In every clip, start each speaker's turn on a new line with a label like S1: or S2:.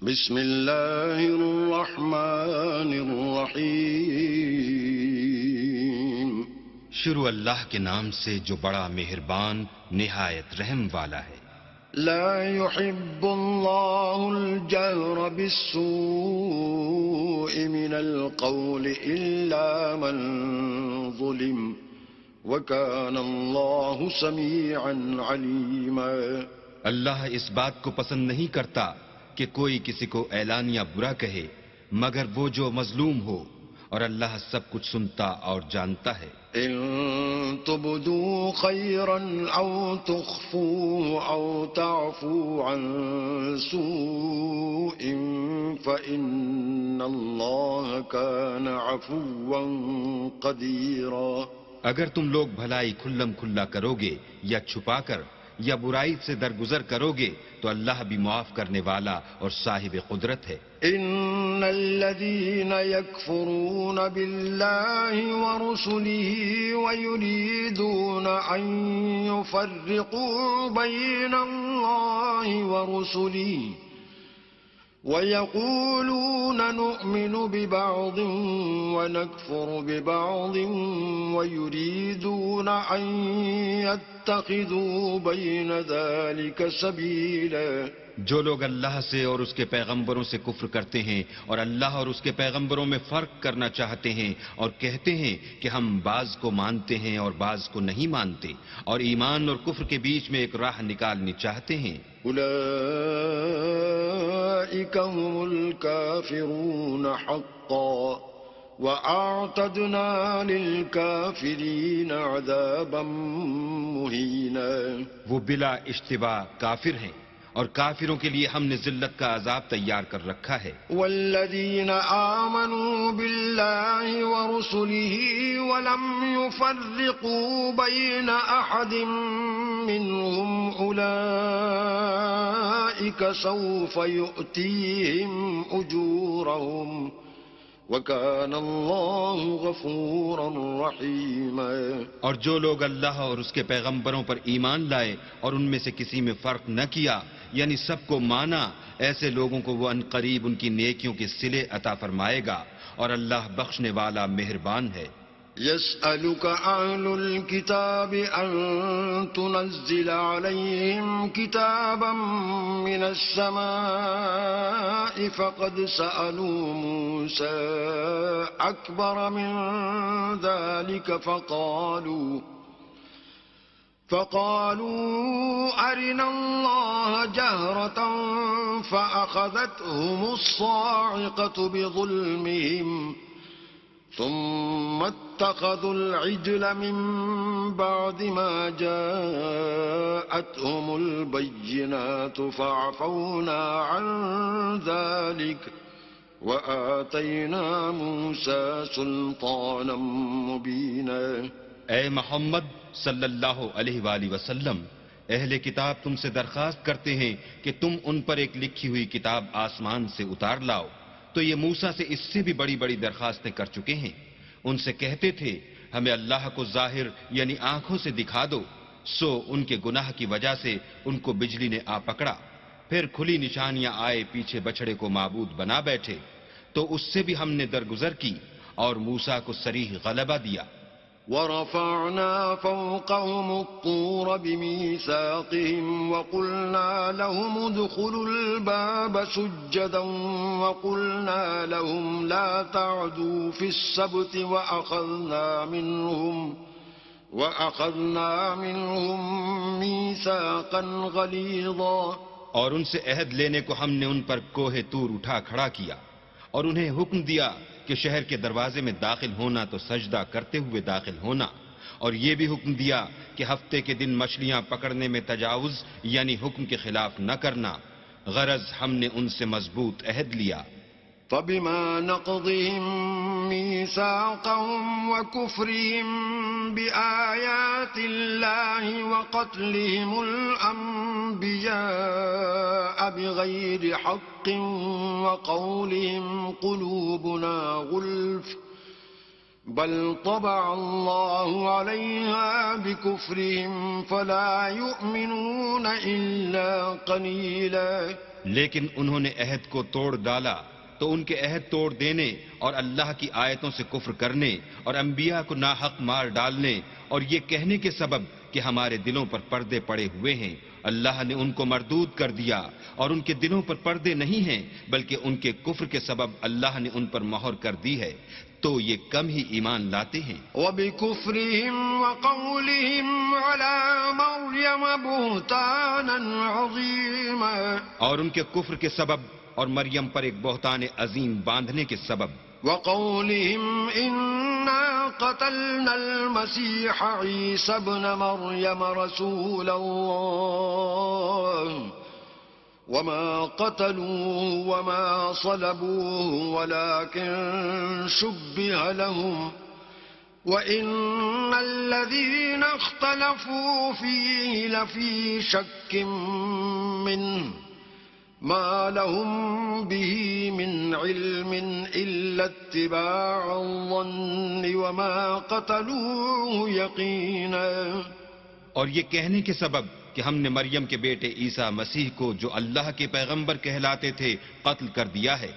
S1: بسم اللہ الرحمن الرحیم.
S2: شروع اللہ کے نام سے جو بڑا مہربان نہایت رحم والا ہے.
S1: لا يحب اللہ الجهر بالسوء من القول الا من ظلم وكان اللہ سمیعا علیما.
S2: اللہ اس بات کو پسند نہیں کرتا کہ کوئی کسی کو اعلانیہ برا کہے مگر وہ جو مظلوم ہو، اور اللہ سب کچھ سنتا اور جانتا ہے.
S1: ان تبدوا خيرا او تخفوه او تعفوا عن سوء فإن الله كان عفوا قديرا.
S2: اگر تم لوگ بھلائی کھلم کھلا کرو گے یا چھپا کر یا برائی سے درگزر کرو گے تو اللہ بھی معاف کرنے والا اور صاحب قدرت ہے.
S1: ان الذين يكفرون بالله ورسله ويريدون ان يفرقوا بين الله ورسله ويقولون نؤمن ببعض ونكفر ببعض ويريدون أن يتخذوا بين ذلك سبيلا.
S2: جو لوگ اللہ سے اور اس کے پیغمبروں سے کفر کرتے ہیں اور اللہ اور اس کے پیغمبروں میں فرق کرنا چاہتے ہیں اور کہتے ہیں کہ ہم بعض کو مانتے ہیں اور بعض کو نہیں مانتے اور ایمان اور کفر کے بیچ میں ایک راہ نکالنی چاہتے ہیں،
S1: اولئک هم الكافرون حقا وَأَعْتَدْنَا لِلْكَافِرِينَ عَذَابًا مُهِينًا.
S2: وہ بلا اشتباہ کافر ہیں اور کافروں کے لیے ہم نے ذلت کا عذاب تیار کر رکھا ہے.
S1: وَالَّذِينَ آمَنُوا بِاللَّهِ وَرُسُلِهِ وَلَمْ يُفَرِّقُوا بَيْنَ أَحَدٍ مِّنْهُمْ أُولَئِكَ سَوْفَ يُؤْتِيهِمْ أُجُورَهُمْ وَكَانَ اللَّهُ غَفُورًا رَحِيمًا.
S2: اور جو لوگ اللہ اور اس کے پیغمبروں پر ایمان لائے اور ان میں سے کسی میں فرق نہ کیا یعنی سب کو مانا، ایسے لوگوں کو وہ عنقریب ان کی نیکیوں کے صلے عطا فرمائے گا اور اللہ بخشنے والا مہربان ہے.
S1: يسألك أهل الكتاب أن تنزل عليهم كتابا من السماء فقد سألوا موسى أكبر من ذلك فقالوا أرنا الله جهرة فأخذتهم الصاعقة بظلمهم ثم اتخذوا العجل من بعد ما جاءتهم البينات فعفونا عن ذلك وآتينا موسى سلطانا مبينا.
S2: اے محمد صلی اللہ علیہ وآلہ وسلم، اہل کتاب تم سے درخواست کرتے ہیں کہ تم ان پر ایک لکھی ہوئی کتاب آسمان سے اتار لاؤ، تو یہ موسیٰ سے اس سے بھی بڑی بڑی درخواستیں کر چکے ہیں. ان سے کہتے تھے ہمیں اللہ کو ظاہر یعنی آنکھوں سے دکھا دو، سو ان کے گناہ کی وجہ سے ان کو بجلی نے آ پکڑا، پھر کھلی نشانیاں آئے پیچھے بچڑے کو معبود بنا بیٹھے، تو اس سے بھی ہم نے درگزر کی اور موسیٰ کو صریح غلبہ دیا.
S1: ورفعنا فوقهم الطور بميثاقهم وقلنا لهم ادخلوا الباب سجدا وقلنا لهم لا تعدوا في السبت وأخذنا منهم ميثاقا غليظا.
S2: اور ان سے عہد لینے کو ہم نے ان پر کوہ طور اٹھا کھڑا کیا اور انہیں حکم دیا کہ شہر کے دروازے میں داخل ہونا تو سجدہ کرتے ہوئے داخل ہونا، اور یہ بھی حکم دیا کہ ہفتے کے دن مچھلیاں پکڑنے میں تجاوز یعنی حکم کے خلاف نہ کرنا، غرض ہم نے ان سے مضبوط عہد لیا.
S1: فبما نقضهم ميثاقهم وكفرهم بآيات الله وقتلهم الأنبياء بغير حق وقولهم قلوبنا غلف بل طبع الله عليها بكفرهم فلا يؤمنون إلا قليلا.
S2: لیکن انہوں نے عہد کو توڑ ڈالا تو ان کے عہد توڑ دینے اور اللہ کی آیتوں سے کفر کرنے اور انبیاء کو ناحق مار ڈالنے اور یہ کہنے کے سبب کہ ہمارے دلوں پر پردے پڑے ہوئے ہیں، اللہ نے ان کو مردود کر دیا، اور ان کے دلوں پر پردے نہیں ہیں بلکہ ان کے کفر کے سبب اللہ نے ان پر مہر کر دی ہے، تو یہ کم ہی ایمان لاتے ہیں۔
S1: وبكفرهم وقولهم على مريم بهتانا عظيما،
S2: اور ان کے کفر کے سبب اور مریم پر ایک بہتان عظیم باندھنے کے سبب،
S1: وقولهم إنا قتلنا المسيح عيسى ابن مريم رسول الله وما قتلوه وما صلبوه ولكن شبه لهم وإن الذين اختلفوا فيه لفي شك منه ما لهم به من علم إلا اتباع الظن وما قتلوه يقينا،
S2: اور یہ کہنے کے سبب کہ ہم نے مریم کے بیٹے عیسیٰ مسیح کو جو اللہ کے پیغمبر کہلاتے تھے قتل کر دیا ہے،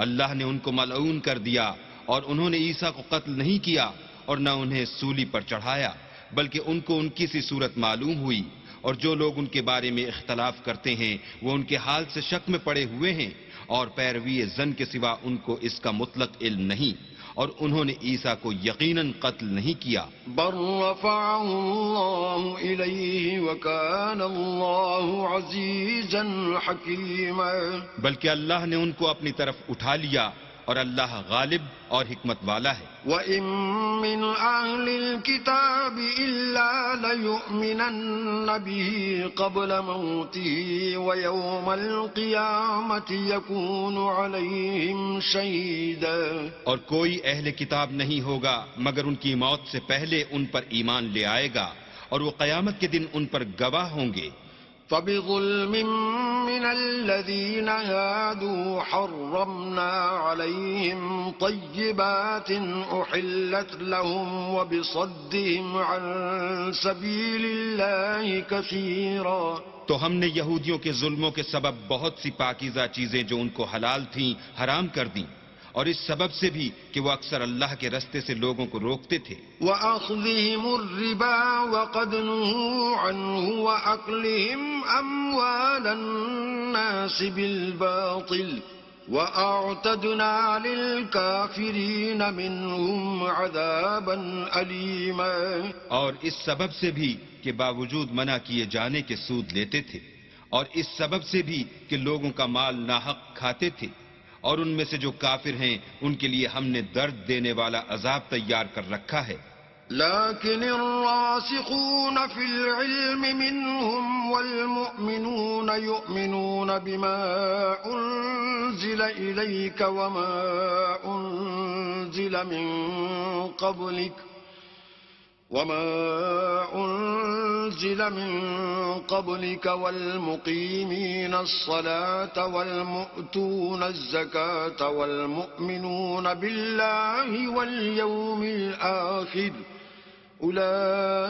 S2: اللہ نے ان کو ملعون کر دیا، اور انہوں نے عیسیٰ کو قتل نہیں کیا اور نہ انہیں سولی پر چڑھایا، بلکہ ان کو ان کی سی صورت معلوم ہوئی، اور جو لوگ ان کے بارے میں اختلاف کرتے ہیں وہ ان کے حال سے شک میں پڑے ہوئے ہیں، اور پیروی زن کے سوا ان کو اس کا مطلق علم نہیں، اور انہوں نے عیسیٰ کو یقیناً قتل نہیں کیا۔
S1: بل رفعه الله إليه وكان الله عزيزا حكيما،
S2: بلکہ اللہ نے ان کو اپنی طرف اٹھا لیا، اور اللہ غالب اور حکمت والا ہے۔
S1: وَإِن مِّنْ أَهْلِ الْكِتَابِ إِلَّا لَيُؤْمِنَنَّ بِهِ قَبْلَ مَوْتِهِ وَيَوْمَ الْقِيَامَةِ يَكُونُ عَلَيْهِمْ شَهِيدًا،
S2: اور کوئی اہل کتاب نہیں ہوگا مگر ان کی موت سے پہلے ان پر ایمان لے آئے گا، اور وہ قیامت کے دن ان پر گواہ ہوں گے۔
S1: فَبِظُلْمٍ مِّنَ الَّذِينَ هَادُوا حَرَّمْنَا عَلَيْهِمْ طَيِّبَاتٍ أُحِلَّتْ لَهُمْ وَبِصَدِّهِمْ عَن سَبِيلِ اللَّهِ كَثِيرًا،
S2: تو ہم نے یہودیوں کے ظلموں کے سبب بہت سی پاکیزہ چیزیں جو ان کو حلال تھیں حرام کر دیں، اور اس سبب سے بھی کہ وہ اکثر اللہ کے رستے سے لوگوں کو روکتے تھے۔
S1: وَأَخْذِهِمُ الرِّبَا وَقَدْ نُهُوا عَنْهُ وَأَكْلِهِمْ أَمْوَالَ النَّاسِ بِالْبَاطِلِ وَأَعْتَدْنَا لِلْكَافِرِينَ مِنْهُمْ عَذَابًا أَلِيمًا،
S2: اور اس سبب سے بھی کہ باوجود منع کیے جانے کے سود لیتے تھے، اور اس سبب سے بھی کہ لوگوں کا مال ناحق کھاتے تھے، اور ان میں سے جو کافر ہیں ان کے لیے ہم نے درد دینے والا عذاب تیار کر رکھا ہے۔
S1: لكن الراسخون في العلم منهم والمؤمنون يؤمنون بما أنزل إليك وما أنزل من قبلك والمقيمين الصلاة والمؤتون الزكاة والمؤمنون بالله واليوم الآخر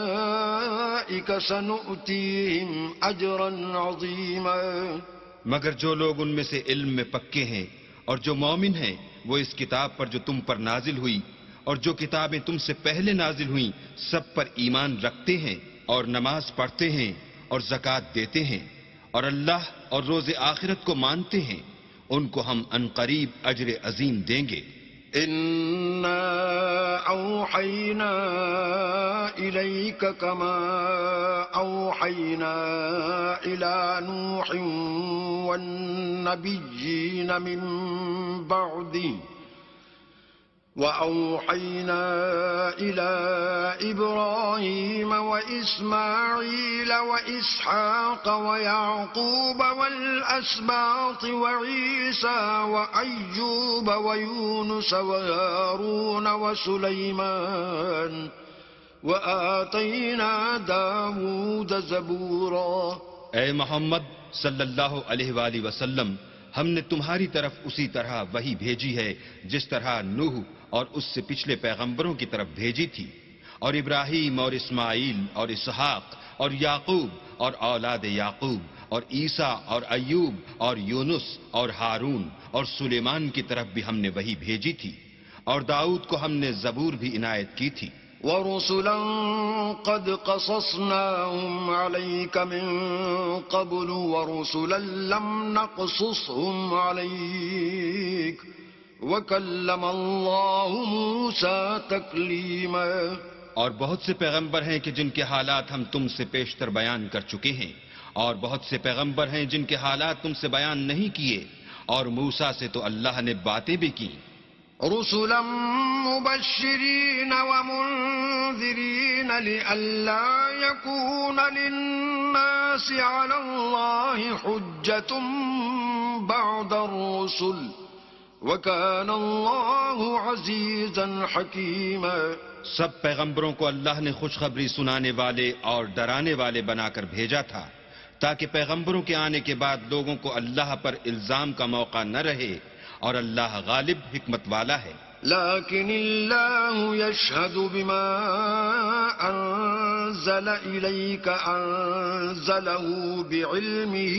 S1: أولئك سنؤتيهم أجرا عظيما،
S2: مگر جو لوگ ان میں سے علم میں پکے ہیں اور جو مومن ہیں وہ اس کتاب پر جو تم پر نازل ہوئی اور جو کتابیں تم سے پہلے نازل ہوئیں سب پر ایمان رکھتے ہیں اور نماز پڑھتے ہیں اور زکوٰۃ دیتے ہیں اور اللہ اور روز آخرت کو مانتے ہیں، ان کو ہم عنقریب اجر عظیم دیں گے۔
S1: إنا أوحينا إليك كما أوحينا إلى نوح والنبيين من بعده وأوحينا إلى إبراهيم وإسماعيل وإسحاق ويعقوب والأسباط وعيسى وأيوب ويونس وهارون وسليمان وآتينا داود زبورا۔
S2: اے محمد صلی اللہ علیہ وآلہ وسلم، ہم نے تمہاری طرف اسی طرح وحی بھیجی ہے جس طرح نوح اور اس سے پچھلے پیغمبروں کی طرف بھیجی تھی، اور ابراہیم اور اسماعیل اور اسحاق اور یعقوب اور اولاد یعقوب اور عیسیٰ اور ایوب اور یونس اور ہارون اور سلیمان کی طرف بھی ہم نے وہی بھیجی تھی، اور داؤد کو ہم نے زبور بھی عنایت کی تھی۔
S1: ورسلا قد قصصناهم عليك من قبل ورسلا لم نقصصهم عليك وكلم الله موسى تكليما۔
S2: اور بہت سے پیغمبر ہیں کہ جن کے حالات ہم تم سے پیشتر بیان کر چکے ہیں، اور بہت سے پیغمبر ہیں جن کے حالات تم سے بیان نہیں کیے، اور موسیٰ سے تو اللہ نے باتیں بھی کی۔
S1: رسلا مبشرين ومنذرين لئلا يكون للناس على الله حجة بعد الرسل وكان الله عزيزا حكيما۔
S2: سب پیغمبروں کو اللہ نے خوشخبری سنانے والے اور ڈرانے والے بنا کر بھیجا تھا، تاکہ پیغمبروں کے آنے کے بعد لوگوں کو اللہ پر الزام کا موقع نہ رہے، اور اللہ غالب حکمت والا ہے۔
S1: لیکن اللہ یشہد بما انزل الیک انزلہ بعلمہ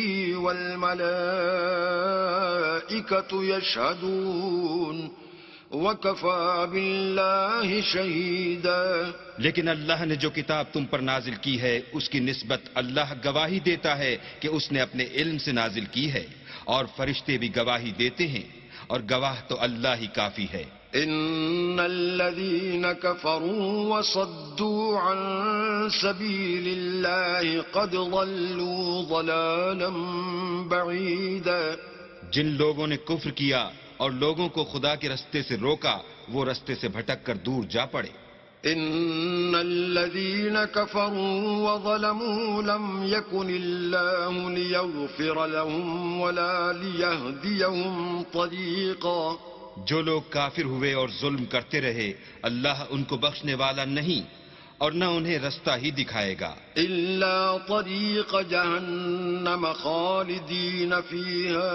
S1: والملائکۃ یشہدون وکفی باللہ شہیدا۔
S2: لیکن اللہ نے جو کتاب تم پر نازل کی ہے اس کی نسبت اللہ گواہی دیتا ہے کہ اس نے اپنے علم سے نازل کی ہے، اور فرشتے بھی گواہی دیتے ہیں، اور گواہ تو اللہ ہی کافی ہے۔
S1: ان الذين كفروا وصدوا عن سبيل الله قد ضلوا ضلالا بعيدا۔
S2: جن لوگوں نے کفر کیا اور لوگوں کو خدا کے رستے سے روکا، وہ رستے سے بھٹک کر دور جا پڑے۔
S1: ان الذين كفروا وظلموا لم يكن الله ليغفر لهم ولا ليهديهم طريقا۔
S2: جو لوگ کافر ہوئے اور ظلم کرتے رہے، اللہ ان کو بخشنے والا نہیں اور نہ انہیں رستہ ہی دکھائے گا۔
S1: الا طريق جهنم خالدين فيها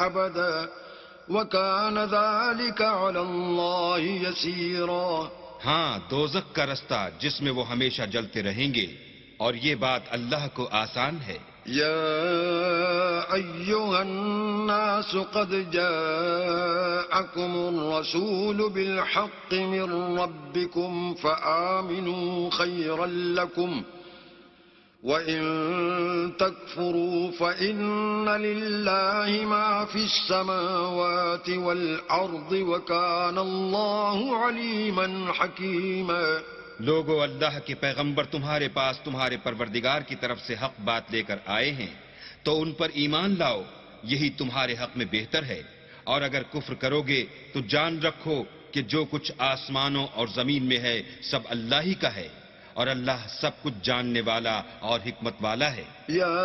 S1: ابدا وكان ذلك على الله يسيرا۔
S2: ہاں، دوزخ کا رستہ جس میں وہ ہمیشہ جلتے رہیں گے، اور یہ بات اللہ کو آسان ہے۔
S1: یا ایھا الناس قد جاءکم الرسول بالحق من ربکم فآمنوا خیرا لکم وَإِن تَكْفُرُوا فَإِنَّ لِلَّهِ مَا فِي السَّمَاوَاتِ وَالْأَرْضِ وَكَانَ اللَّهُ عَلِيمًا حَكِيمًا۔
S2: لوگو، اللہ کے پیغمبر تمہارے پاس تمہارے پروردگار کی طرف سے حق بات لے کر آئے ہیں، تو ان پر ایمان لاؤ، یہی تمہارے حق میں بہتر ہے، اور اگر کفر کرو گے تو جان رکھو کہ جو کچھ آسمانوں اور زمین میں ہے سب اللہ ہی کا ہے، اور اللہ سب کچھ جاننے والا اور حکمت والا ہے۔
S1: یا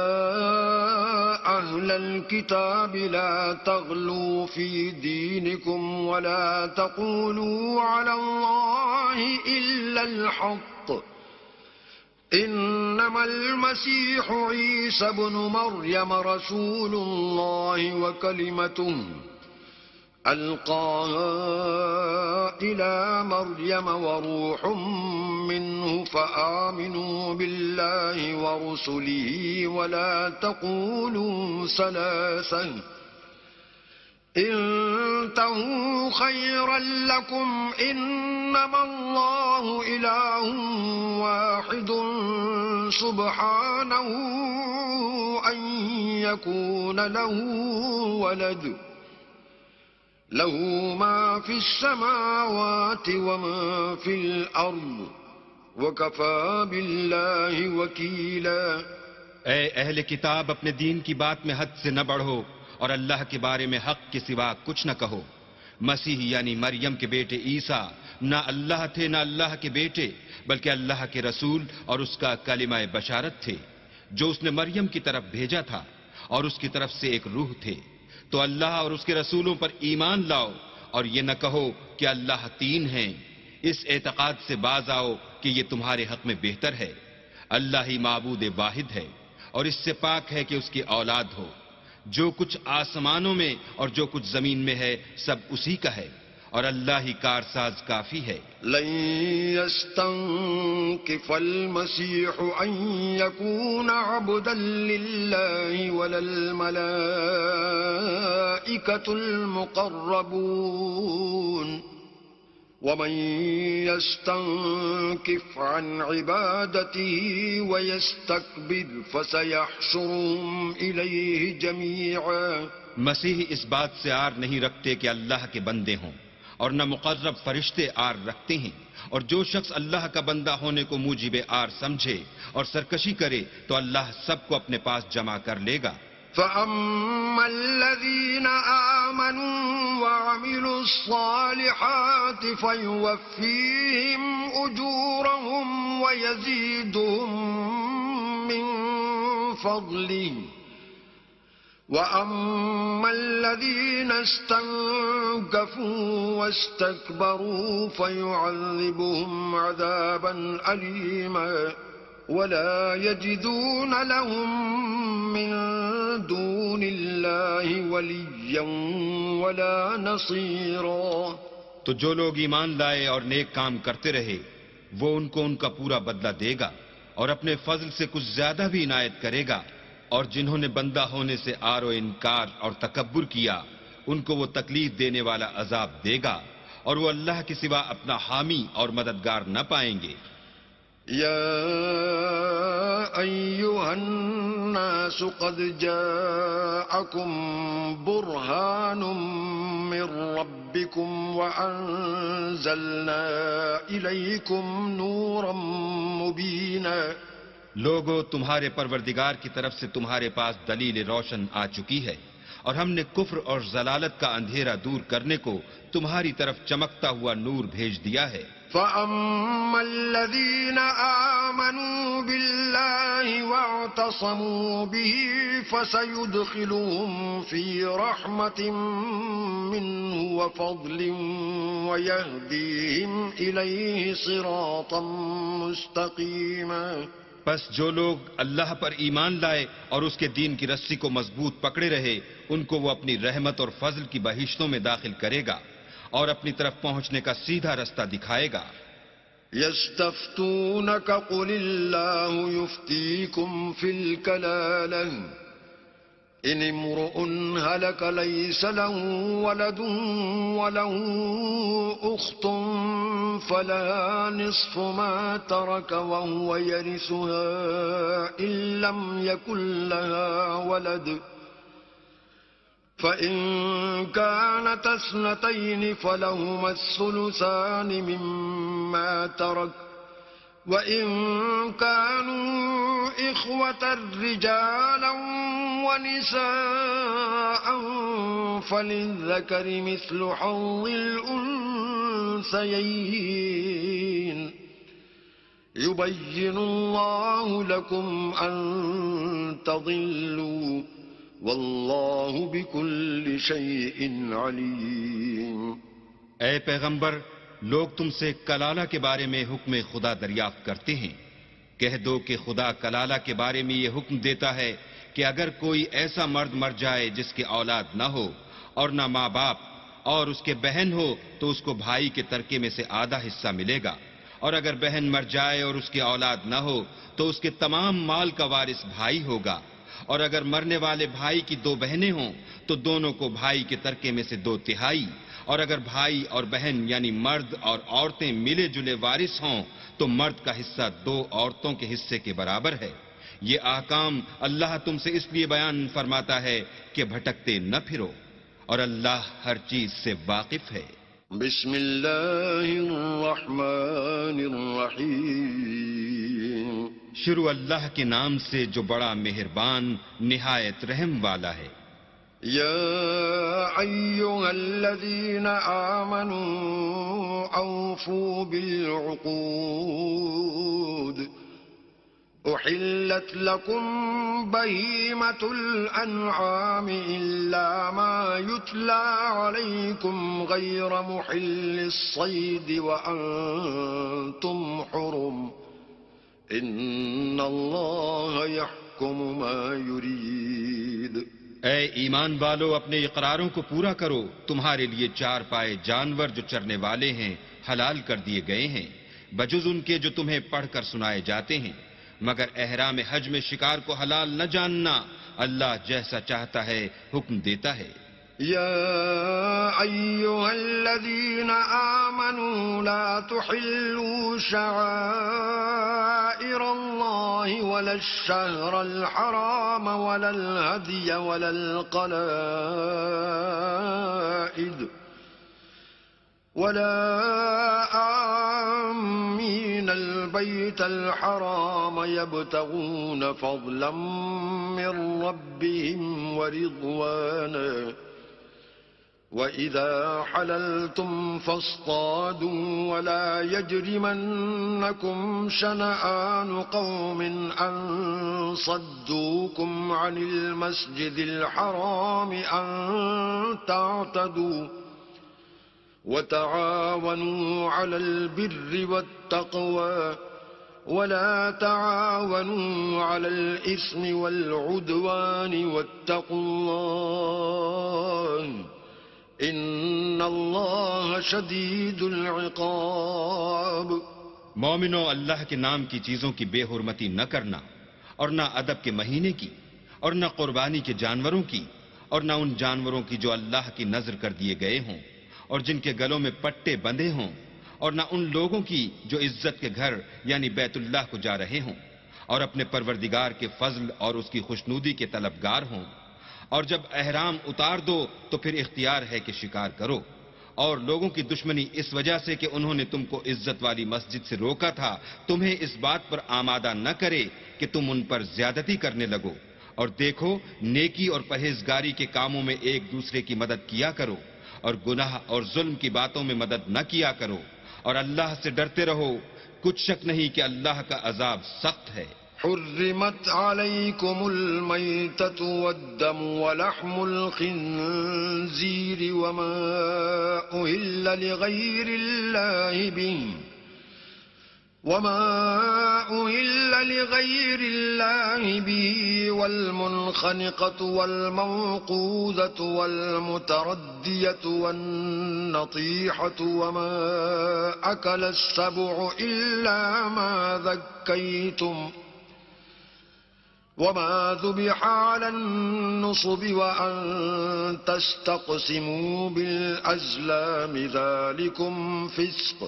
S1: اہل الکتاب لا تغلوا فی دینکم ولا تقولوا علی اللہ الا الحق انما المسیح عیسی ابن مریم رسول اللہ وکلمتہ ألقاها إلى مريم وروح منه فآمنوا بالله ورسله ولا تقولوا ثلاثة انتهوا خيرا لكم إنما الله إله واحد سبحانه أن يكون له ولد له ما في السماوات وما في الأرض وكفى بالله وكيلا۔
S2: اے اہل کتاب، اپنے دین کی بات میں حد سے نہ بڑھو اور اللہ کے بارے میں حق کے سوا کچھ نہ کہو۔ مسیح یعنی مریم کے بیٹے عیسیٰ نہ اللہ تھے نہ اللہ کے بیٹے، بلکہ اللہ کے رسول اور اس کا کلمہ بشارت تھے جو اس نے مریم کی طرف بھیجا تھا، اور اس کی طرف سے ایک روح تھے۔ تو اللہ اور اس کے رسولوں پر ایمان لاؤ، اور یہ نہ کہو کہ اللہ تین ہیں۔ اس اعتقاد سے باز آؤ کہ یہ تمہارے حق میں بہتر ہے۔ اللہ ہی معبود واحد ہے، اور اس سے پاک ہے کہ اس کی اولاد ہو۔ جو کچھ آسمانوں میں اور جو کچھ زمین میں ہے سب اسی کا ہے، اور اللہ ہی کارساز کافی ہے.
S1: لن يستنكف المسيح أن يكون عبدا لله ولا الملائكة المقربون ومن يستنكف عن عبادته ويستكبر فسيحشرهم إليه جميعا.
S2: مسیح اس بات سے آر نہیں رکھتے کہ اللہ کے بندے ہوں، اور نہ مقرب فرشتے آر رکھتے ہیں، اور جو شخص اللہ کا بندہ ہونے کو موجب آر سمجھے اور سرکشی کرے تو اللہ سب کو اپنے پاس جمع کر لے گا.
S1: فَأَمَّا الَّذِينَ آمَنُوا وَعَمِلُوا الصَّالِحَاتِ فَيُوَفِّيهِمْ أُجُورَهُمْ وَيَزِيدُهُمْ مِنْ فَضْلِهِ وَأَمَّا الَّذِينَ اسْتَنكَفُوا وَاسْتَكْبَرُوا فَيُعَذِّبُهُمْ عَذَابًا أَلِيمًا وَلَا يَجِدُونَ لَهُم مِّن دُونِ اللَّهِ وَلِيًّا وَلَا نَصِيرًا.
S2: تو جو لوگ ایمان لائے اور نیک کام کرتے رہے وہ ان کو ان کا پورا بدلہ دے گا اور اپنے فضل سے کچھ زیادہ بھی عنایت کرے گا، اور جنہوں نے بندہ ہونے سے آر و انکار اور تکبر کیا ان کو وہ تکلیف دینے والا عذاب دے گا، اور وہ اللہ کے سوا اپنا حامی اور مددگار نہ پائیں گے.
S1: يا أيها الناس قد جاءكم برهان من ربكم وأنزلنا إليكم نورا مبينا.
S2: لوگو، تمہارے پروردگار کی طرف سے تمہارے پاس دلیل روشن آ چکی ہے، اور ہم نے کفر اور ضلالت کا اندھیرا دور کرنے کو تمہاری طرف چمکتا ہوا نور بھیج دیا ہے.
S1: فَأَمَّا الَّذِينَ آمَنُوا بِاللَّهِ وَاعْتَصَمُوا بِهِ فَسَيُدْخِلُهُمْ فِي رَحْمَةٍ مِّنْهُ وَفَضْلٍ وَيَهْدِيهِمْ إِلَيْهِ صِرَاطًا مُسْتَقِيمًا.
S2: پس جو لوگ اللہ پر ایمان لائے اور اس کے دین کی رسی کو مضبوط پکڑے رہے ان کو وہ اپنی رحمت اور فضل کی بہشتوں میں داخل کرے گا اور اپنی طرف پہنچنے کا سیدھا رستہ دکھائے گا.
S1: يستفتونك قل الله يفتيكم في الكلالة إن امرؤ هلك ليس له ولد وله أخت فلها نصف ما ترك وهو يرثها إن لم يكن لها ولد فإن كانت اثنتين فلهما الثلثان مما ترك وإن كانوا إخوة رجالا ونساء فللذكر مثل حظ الأنثيين يبين الله لكم أن تضلوا واللہ بکل شیء علیم.
S2: اے پیغمبر، لوگ تم سے کلالہ کے بارے میں حکم خدا دریافت کرتے ہیں. کہہ دو کہ خدا کلالہ کے بارے میں یہ حکم دیتا ہے کہ اگر کوئی ایسا مرد مر جائے جس کے اولاد نہ ہو اور نہ ماں باپ اور اس کے بہن ہو تو اس کو بھائی کے ترکے میں سے آدھا حصہ ملے گا، اور اگر بہن مر جائے اور اس کی اولاد نہ ہو تو اس کے تمام مال کا وارث بھائی ہوگا، اور اگر مرنے والے بھائی کی دو بہنیں ہوں تو دونوں کو بھائی کے ترکے میں سے 2/3، اور اگر بھائی اور بہن یعنی مرد اور عورتیں ملے جلے وارث ہوں تو مرد کا حصہ 2 عورتوں کے حصے کے برابر ہے. یہ احکام اللہ تم سے اس لیے بیان فرماتا ہے کہ بھٹکتے نہ پھرو، اور اللہ ہر چیز سے واقف ہے.
S1: بسم اللہ الرحمن الرحیم.
S2: شروع اللہ کے نام سے جو بڑا مہربان نہایت رحم والا ہے.
S1: یا ایھا الذین آمنوا اوفوا بالعقود احلت لکم بہیمۃ الانعام الا ما یتلی علیکم غیر محل الصید وانتم حرم ان اللہ یحکم ما یرید.
S2: اے ایمان والو اپنے اقراروں کو پورا کرو. تمہارے لیے چار پائے جانور جو چرنے والے ہیں حلال کر دیے گئے ہیں بجز ان کے جو تمہیں پڑھ کر سنائے جاتے ہیں. مگر احرام حج میں شکار کو حلال نہ جاننا. اللہ جیسا چاہتا ہے حکم دیتا ہے.
S1: يا أيها الذين آمنوا لا تحلوا شعائر الله ولا الشهر الحرام ولا الهدي ولا القلائد ولا آمين البيت الحرام يبتغون فضلا من ربهم ورضوانا وَإِذَا حَلَلْتُمْ فَاصْطَادُوا وَلَا يَجْرِمَنَّكُمْ شَنَآنُ قَوْمٍ أَن صَدُّوكُمْ عَنِ الْمَسْجِدِ الْحَرَامِ أَن تَعْتَدُوا وَتَعَاوَنُوا عَلَى الْبِرِّ وَالتَّقْوَى وَلَا تَعَاوَنُوا عَلَى الْإِثْمِ وَالْعُدْوَانِ وَاتَّقُوا اللَّهَ ان اللہ شدید العقاب.
S2: مومنو اللہ کے نام کی چیزوں کی بے حرمتی نہ کرنا اور نہ ادب کے مہینے کی اور نہ قربانی کے جانوروں کی اور نہ ان جانوروں کی جو اللہ کی نذر کر دیے گئے ہوں اور جن کے گلوں میں پٹے بندھے ہوں اور نہ ان لوگوں کی جو عزت کے گھر یعنی بیت اللہ کو جا رہے ہوں اور اپنے پروردگار کے فضل اور اس کی خوشنودی کے طلبگار ہوں. اور جب احرام اتار دو تو پھر اختیار ہے کہ شکار کرو. اور لوگوں کی دشمنی اس وجہ سے کہ انہوں نے تم کو عزت والی مسجد سے روکا تھا تمہیں اس بات پر آمادہ نہ کرے کہ تم ان پر زیادتی کرنے لگو. اور دیکھو نیکی اور پرہیزگاری کے کاموں میں ایک دوسرے کی مدد کیا کرو اور گناہ اور ظلم کی باتوں میں مدد نہ کیا کرو اور اللہ سے ڈرتے رہو. کچھ شک نہیں کہ اللہ کا عذاب سخت ہے.
S1: حرمت عليكم الميتة والدم ولحم الخنزير وما أهل لغير الله به والمنخنقة والموقوذة والمتردية والنطيحة وما أكل السبع إلا ما ذكيتم وما ذبح على النصب وأن تستقسموا بالأزلام ذلكم فسق.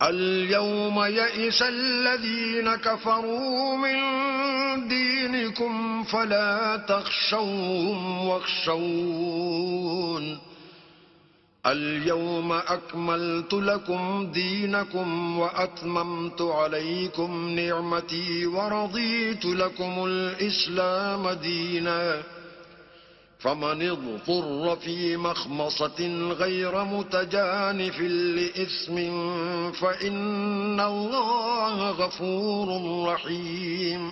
S1: اليوم يئس الذين كفروا من دينكم فلا تخشوهم واخشون. اليوم أكملت لكم دينكم وأتممت عليكم نعمتي ورضيت لكم الإسلام دينا. فمن اضطر في مخمصة غير متجانف لإثم فإن الله غفور رحيم.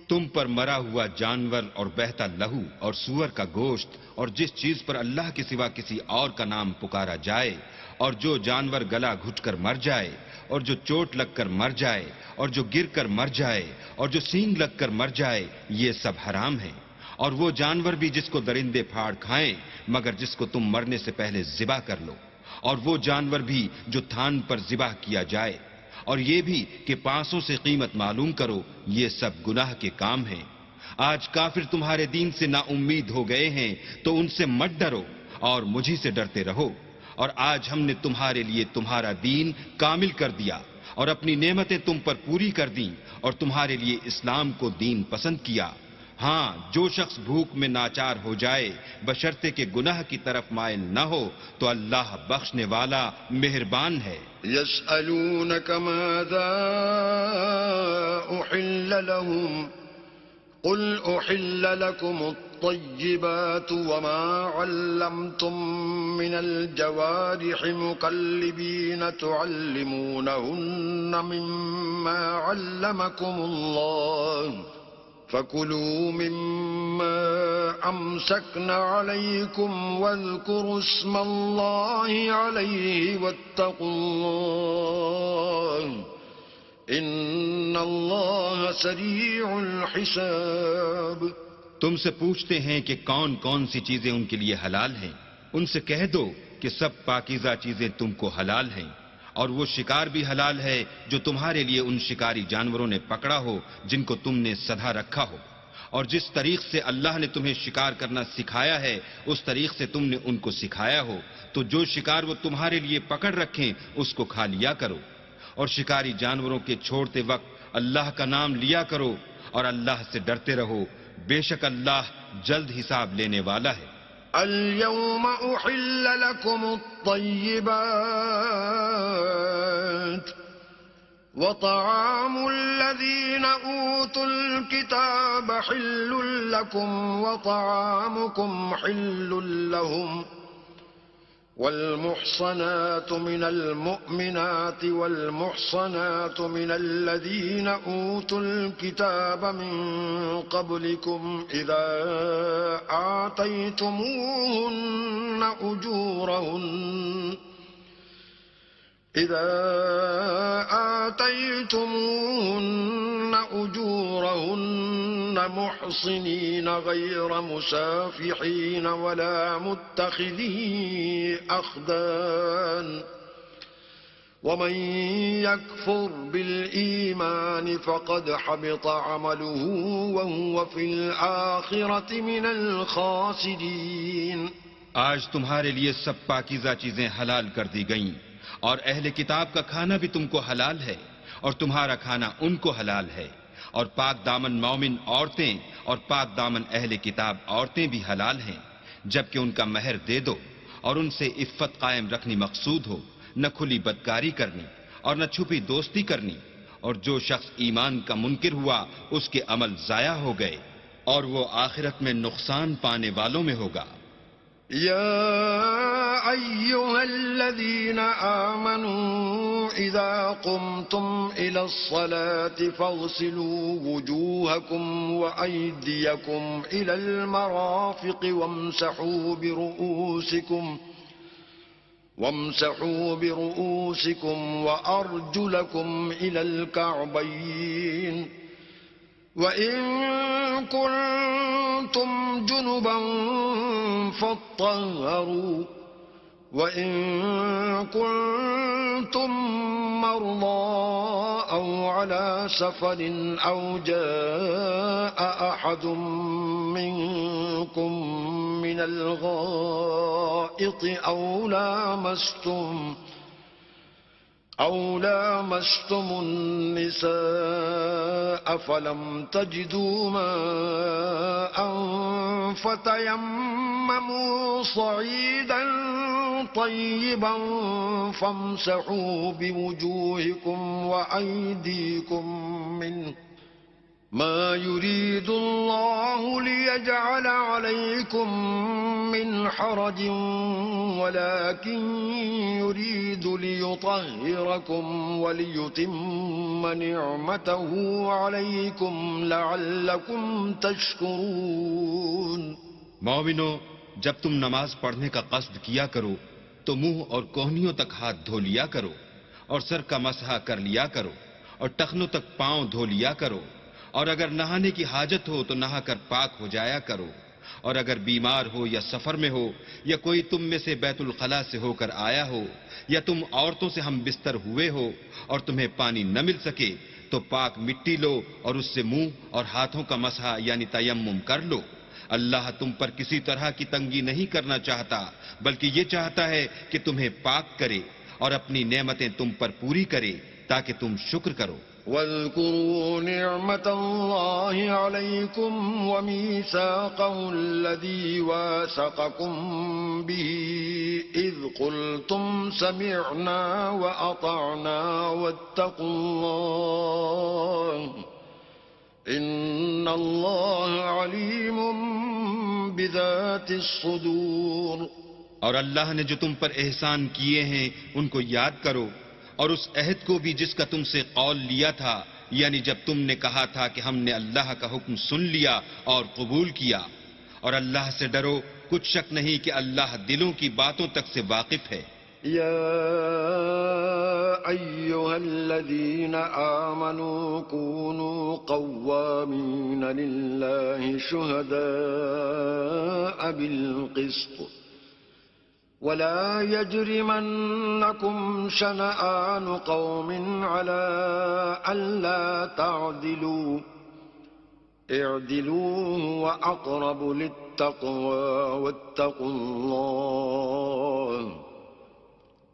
S2: تم پر مرا ہوا جانور اور بہتا لہو اور سور کا گوشت اور جس چیز پر اللہ کے سوا کسی اور کا نام پکارا جائے اور جو جانور گلا گھٹ کر مر جائے اور جو چوٹ لگ کر مر جائے اور جو گر کر مر جائے اور جو سینگ لگ کر مر جائے یہ سب حرام ہے. اور وہ جانور بھی جس کو درندے پھاڑ کھائیں مگر جس کو تم مرنے سے پہلے ذبح کر لو. اور وہ جانور بھی جو تھان پر ذبح کیا جائے. اور یہ بھی کہ پانسوں سے قیمت معلوم کرو. یہ سب گناہ کے کام ہیں. آج کافر تمہارے دین سے نا امید ہو گئے ہیں تو ان سے مت ڈرو اور مجھی سے ڈرتے رہو. اور آج ہم نے تمہارے لیے تمہارا دین کامل کر دیا اور اپنی نعمتیں تم پر پوری کر دیں اور تمہارے لیے اسلام کو دین پسند کیا. ہاں جو شخص بھوک میں ناچار ہو جائے بشرطے کہ گناہ کی طرف مائل نہ ہو تو اللہ بخشنے والا مہربان ہے.
S1: يسألونك ماذا أحل لهم قل أحل لكم الطيبات وما علمتم من الجوارح مكلبين تعلمونهن مما علمكم الله فَكُلُوا مِمَّا أَمْسَكْنَ عَلَيْكُمْ وَاذْكُرُوا اسْمَ اللَّهِ عَلَيْهِ وَاتَّقُوا اللَّهَ إِنَّ اللَّهَ سَرِيعُ الْحِسَابِ.
S2: تم سے پوچھتے ہیں کہ کون کون سی چیزیں ان کے لیے حلال ہیں، ان سے کہہ دو کہ سب پاکیزہ چیزیں تم کو حلال ہیں، اور وہ شکار بھی حلال ہے جو تمہارے لیے ان شکاری جانوروں نے پکڑا ہو جن کو تم نے سدھا رکھا ہو، اور جس طریق سے اللہ نے تمہیں شکار کرنا سکھایا ہے اس طریق سے تم نے ان کو سکھایا ہو، تو جو شکار وہ تمہارے لیے پکڑ رکھیں اس کو کھا لیا کرو، اور شکاری جانوروں کے چھوڑتے وقت اللہ کا نام لیا کرو، اور اللہ سے ڈرتے رہو، بے شک اللہ جلد حساب لینے والا ہے۔
S1: اليوم أحل لكم الطيبات وطعام الذين أوتوا الكتاب حل لكم وطعامكم حل لهم والمحصنات من المؤمنات والمحصنات من الذين أوتوا الكتاب من قبلكم إذا آتيتموهن أجورهن محصنين غير مسافحين ولا متخذي أخدان ومن يكفر بالإيمان فقد حبط عمله وهو في الآخرة من الخاسرين۔
S2: آج تمہارے لیے سب پاکیزہ چیزیں حلال کر دی گئیں، اور اہل کتاب کا کھانا بھی تم کو حلال ہے، اور تمہارا کھانا ان کو حلال ہے، اور پاک دامن مومن عورتیں اور پاک دامن اہل کتاب عورتیں بھی حلال ہیں، جبکہ ان کا مہر دے دو، اور ان سے عفت قائم رکھنی مقصود ہو، نہ کھلی بدکاری کرنی اور نہ چھپی دوستی کرنی، اور جو شخص ایمان کا منکر ہوا اس کے عمل ضائع ہو گئے، اور وہ آخرت میں نقصان پانے والوں میں ہوگا۔
S1: يا أيها الذين آمنوا إذا قمتم إلى الصلاة فاغسلوا وجوهكم وأيديكم إلى المرافق وامسحوا برؤوسكم وأرجلكم إلى الكعبين وإن كنتم جنبا فاطهروا وإن كنتم مرضى أو على سفر أو جاء أحد منكم من الغائط أو لامستم النساء فلم تجدوا ماء فتيمموا صعيدا طيبا فامسحوا بوجوهكم وأيديكم منه ما يريد الله ليجعل عليكم من حرج ولكن يريد ليطهركم وليتم نعمته عليكم لعلكم تشكرون۔
S2: مومنو، جب تم نماز پڑھنے کا قصد کیا کرو تو منہ اور کوہنیوں تک ہاتھ دھو لیا کرو، اور سر کا مسح کر لیا کرو، اور ٹخنوں تک پاؤں دھو لیا کرو، اور اگر نہانے کی حاجت ہو تو نہا کر پاک ہو جایا کرو، اور اگر بیمار ہو یا سفر میں ہو یا کوئی تم میں سے بیت الخلاء سے ہو کر آیا ہو یا تم عورتوں سے ہم بستر ہوئے ہو اور تمہیں پانی نہ مل سکے تو پاک مٹی لو اور اس سے منہ اور ہاتھوں کا مسح یعنی تیمم کر لو۔ اللہ تم پر کسی طرح کی تنگی نہیں کرنا چاہتا، بلکہ یہ چاہتا ہے کہ تمہیں پاک کرے اور اپنی نعمتیں تم پر پوری کرے تاکہ تم شکر کرو۔
S1: واذكروا نعمة الله عليكم وميثاقه الذي واثقكم به إذ قلتم سمعنا وأطعنا واتقوا الله إن الله عليم بذات الصدور۔
S2: اور اللہ نے جو تم پر احسان کیے ہیں ان کو یاد کرو، اور اس عہد کو بھی جس کا تم سے قول لیا تھا، یعنی جب تم نے کہا تھا کہ ہم نے اللہ کا حکم سن لیا اور قبول کیا، اور اللہ سے ڈرو، کچھ شک نہیں کہ اللہ دلوں کی باتوں تک سے واقف ہے۔
S1: يا أيها الذين آمنوا كونوا قوامين لله شهداء بالقسط ولا يجرمنكم شنآن قوم على ألا تعدلوا اعدلوا هو أقرب للتقوى واتقوا الله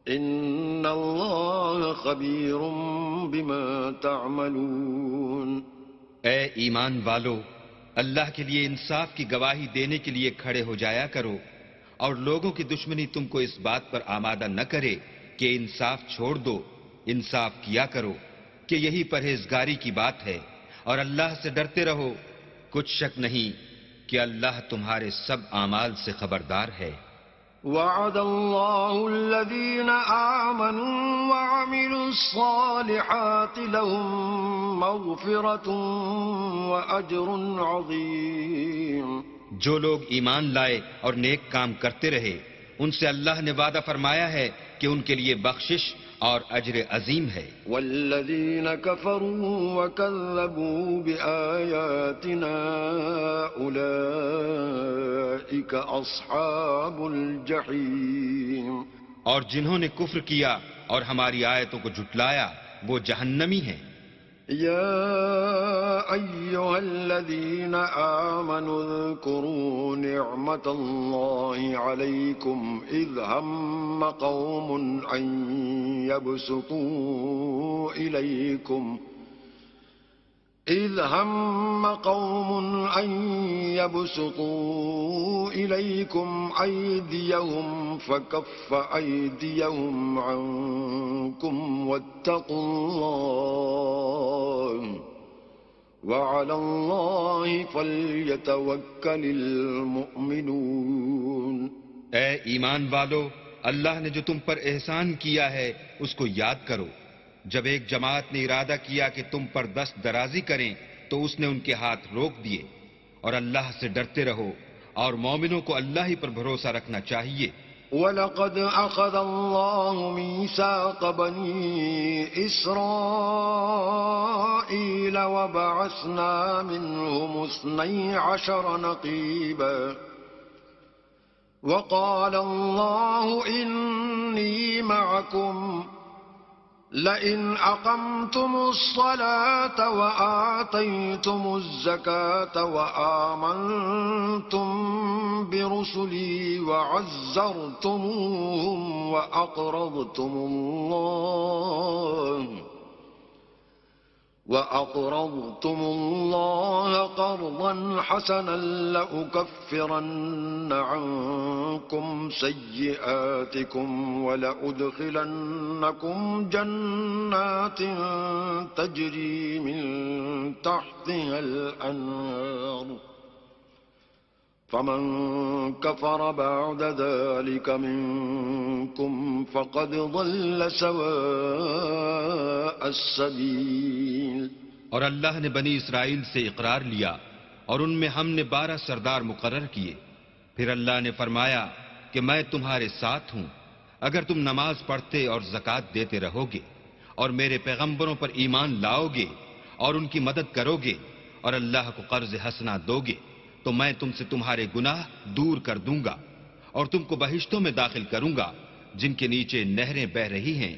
S1: ان اللہ خبیر بما تعملون.
S2: اے ایمان والو، اللہ کے لیے انصاف کی گواہی دینے کے لیے کھڑے ہو جایا کرو، اور لوگوں کی دشمنی تم کو اس بات پر آمادہ نہ کرے کہ انصاف چھوڑ دو. انصاف کیا کرو کہ یہی پرہیزگاری کی بات ہے، اور اللہ سے ڈرتے رہو. کچھ شک نہیں کہ اللہ تمہارے سب اعمال سے خبردار ہے.
S1: وعد الله الذين آمنوا وعملوا الصالحات لهم مغفرة وأجر عظيم.
S2: جو لوگ ایمان لائے اور نیک کام کرتے رہے، ان سے اللہ نے وعدہ فرمایا ہے کہ ان کے لیے بخشش اور اجر عظیم ہے.
S1: والذین کفروا وکذبوا بآیاتنا اولئک اصحاب الجحیم.
S2: اور جنہوں نے کفر کیا اور ہماری آیتوں کو جھٹلایا وہ جہنمی ہیں.
S1: يا أيها الذين آمنوا اذكروا نعمة الله عليكم إذ هم قوم أن يبسطوا إليكم أيديهم فكف أيديهم عنكم واتقوا الله وعلى الله فليتوكل المؤمنون.
S2: اے ایمان والو، اللہ نے جو تم پر احسان کیا ہے اس کو یاد کرو. جب ایک جماعت نے ارادہ کیا کہ تم پر دست درازی کریں تو اس نے ان کے ہاتھ روک دیے. اور اللہ سے ڈرتے رہو، اور مومنوں کو اللہ ہی پر بھروسہ رکھنا چاہیے.
S1: وَلَقَدْ أَخَذَ اللَّهُ مِيثَاقَ بَنِي إِسْرَائِيلَ وَبَعَثْنَا مِنْهُمُ 12 نَقِيبًا وَقَالَ اللَّهُ إِنِّي مَعَكُمْ لئن أقمتم الصلاة وآتيتم الزكاة وآمنتم برسلي وعزرتموهم وأقرضتم الله قرضا حسنا لأكفرن عنكم سيئاتكم ولأدخلنكم جنات تجري من تحتها الأنهار فمن كفر بعد ذلك منكم فقد ضل سواء السبيل.
S2: اور اللہ نے بنی اسرائیل سے اقرار لیا اور ان میں ہم نے 12 سردار مقرر کیے. پھر اللہ نے فرمایا کہ میں تمہارے ساتھ ہوں اگر تم نماز پڑھتے اور زکوٰۃ دیتے رہو گے اور میرے پیغمبروں پر ایمان لاؤ گے اور ان کی مدد کرو گے اور اللہ کو قرض حسنہ دو گے تو میں تم سے تمہارے گناہ دور کر دوں گا اور تم کو بہشتوں میں داخل کروں گا جن کے نیچے نہریں بہ رہی ہیں.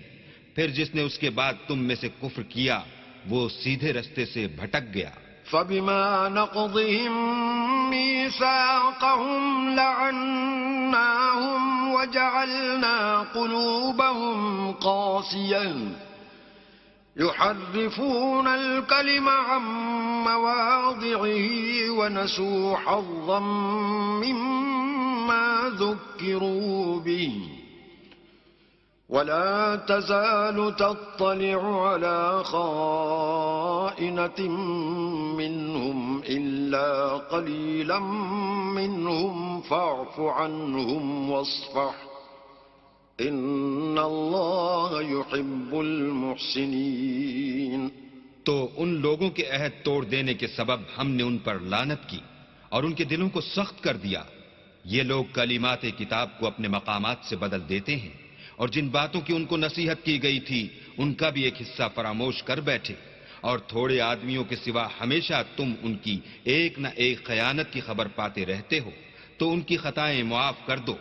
S2: پھر جس نے اس کے بعد تم میں سے کفر کیا وہ سیدھے رستے سے بھٹک گیا.
S1: فبما نقضهم ميثاقهم لعناهم وجعلنا قلوبهم قاسية يحرفون الكلم عن مواضعه ونسوا حظا مما ذكروا به ولا تزال تطلع على خائنة منهم إلا قليلا منهم فاعف عنهم واصفح ان اللہ یحب المحسنین.
S2: تو ان لوگوں کے عہد توڑ دینے کے سبب ہم نے ان پر لعنت کی اور ان کے دلوں کو سخت کر دیا. یہ لوگ کلمات کتاب کو اپنے مقامات سے بدل دیتے ہیں اور جن باتوں کی ان کو نصیحت کی گئی تھی ان کا بھی ایک حصہ فراموش کر بیٹھے، اور تھوڑے آدمیوں کے سوا ہمیشہ تم ان کی ایک نہ ایک خیانت کی خبر پاتے رہتے ہو، تو ان کی خطائیں معاف کر دو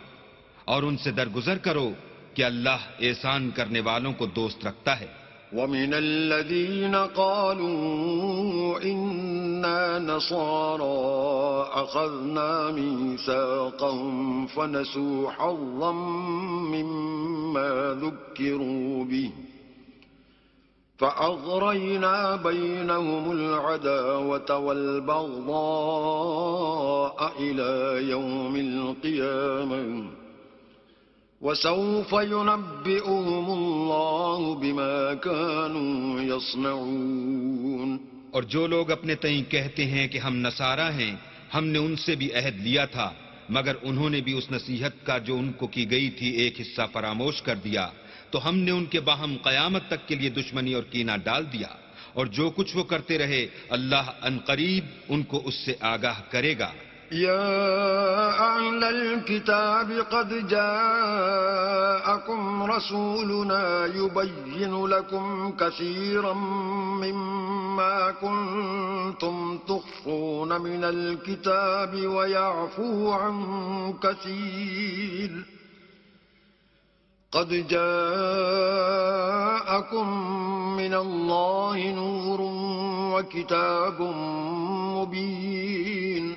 S2: اور ان سے درگزر کرو کہ اللہ احسان کرنے والوں کو دوست رکھتا ہے۔
S1: ومن الذين قالوا إنا نصارى أخذنا ميثاقهم فنسوا حظا مما ذكروا به فأغرينا بينهم العداوة والبغضاء إلى يوم القيامة وسوف ينبئهم الله بما كانوا يصنعون۔
S2: اور جو لوگ اپنے تئیں کہتے ہیں کہ ہم نصارہ ہیں، ہم نے ان سے بھی عہد لیا تھا، مگر انہوں نے بھی اس نصیحت کا جو ان کو کی گئی تھی ایک حصہ فراموش کر دیا، تو ہم نے ان کے باہم قیامت تک کے لیے دشمنی اور کینہ ڈال دیا، اور جو کچھ وہ کرتے رہے اللہ عنقریب ان کو اس سے آگاہ کرے گا۔
S1: يا أهل الكتاب قد جاءكم رسولنا يبين لكم كثيرا مما كنتم تخفون من الكتاب ويعفو عن كثير قد جاءكم من الله نور وكتاب مبين۔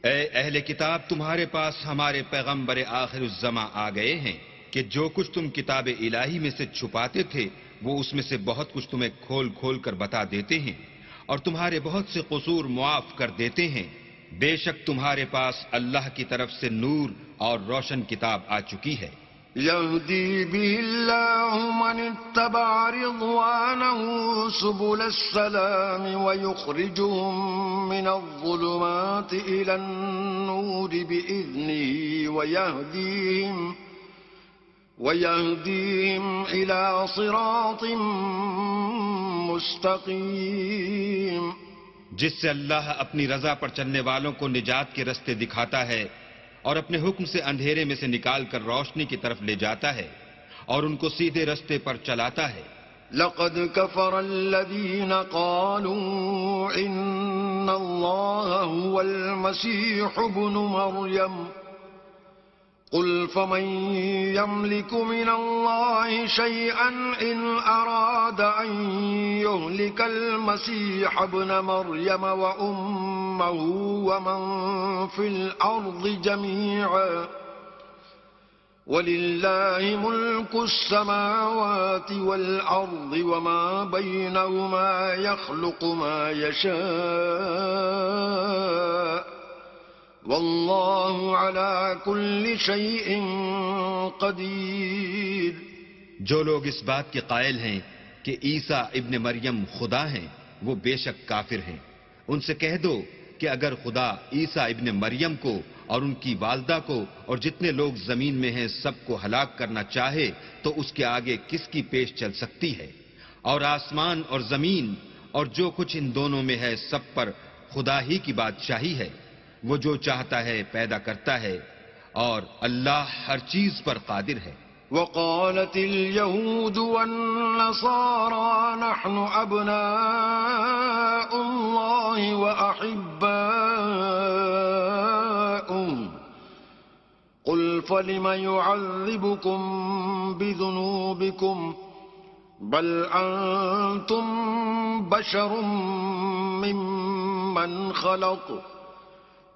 S2: اے اہل کتاب، تمہارے پاس ہمارے پیغمبر آخر الزماں آ گئے ہیں کہ جو کچھ تم کتاب الہی میں سے چھپاتے تھے وہ اس میں سے بہت کچھ تمہیں کھول کھول کر بتا دیتے ہیں اور تمہارے بہت سے قصور معاف کر دیتے ہیں۔ بے شک تمہارے پاس اللہ کی طرف سے نور اور روشن کتاب آ چکی ہے۔
S1: يهدي به الله من اتبع رضوانه سبل السلام ويخرجهم من الظلمات إلى النور بإذنه ويهديهم إلى صراط مستقيم۔
S2: جس سے اللہ اپنی رضا پر چلنے والوں کو نجات کے رستے دکھاتا ہے اور اپنے حکم سے اندھیرے میں سے نکال کر روشنی کی طرف لے جاتا ہے اور ان کو سیدھے رستے پر چلاتا ہے۔
S1: لقد كفر الذين قالوا إن الله هو المسيح ابن مريم قل فمن يملك من الله شيئا إن أراد أن يهلك المسيح ابن مريم وأمه ومن في الأرض جميعا ولله ملك السماوات والأرض وما بينهما يخلق ما يشاء واللہ علی کل شیء قدیر۔
S2: جو لوگ اس بات کے قائل ہیں کہ عیسیٰ ابن مریم خدا ہیں وہ بے شک کافر ہیں۔ ان سے کہہ دو کہ اگر خدا عیسیٰ ابن مریم کو اور ان کی والدہ کو اور جتنے لوگ زمین میں ہیں سب کو ہلاک کرنا چاہے تو اس کے آگے کس کی پیش چل سکتی ہے؟ اور آسمان اور زمین اور جو کچھ ان دونوں میں ہے سب پر خدا ہی کی بادشاہی ہے۔ وہ جو چاہتا ہے پیدا کرتا ہے اور اللہ ہر چیز پر قادر ہے۔
S1: وقالت اليهود والنصارى نحن أبناء الله وأحباؤه قل فلم يعذبكم بذنوبكم بل أنتم بشر ممن خلق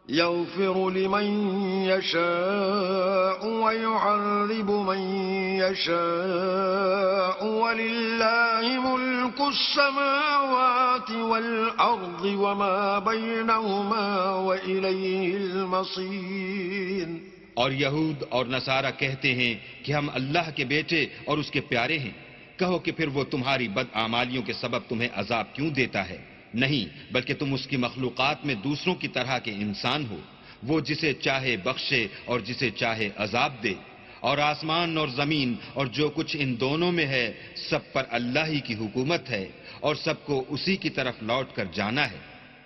S1: يغفر لمن يشاء ويعذب من يشاء ولله ملك السماوات والأرض وما بينهما وإليه المصير۔
S2: اور یہود اور نصارہ کہتے ہیں کہ ہم اللہ کے بیٹے اور اس کے پیارے ہیں۔ کہو کہ پھر وہ تمہاری بدعمالیوں کے سبب تمہیں عذاب کیوں دیتا ہے؟ نہیں، بلکہ تم اس کی مخلوقات میں دوسروں کی طرح کے انسان ہو۔ وہ جسے چاہے بخشے اور جسے چاہے عذاب دے۔ اور آسمان اور زمین اور جو کچھ ان دونوں میں ہے سب پر اللہ ہی کی حکومت ہے اور سب کو اسی کی طرف لوٹ کر جانا ہے۔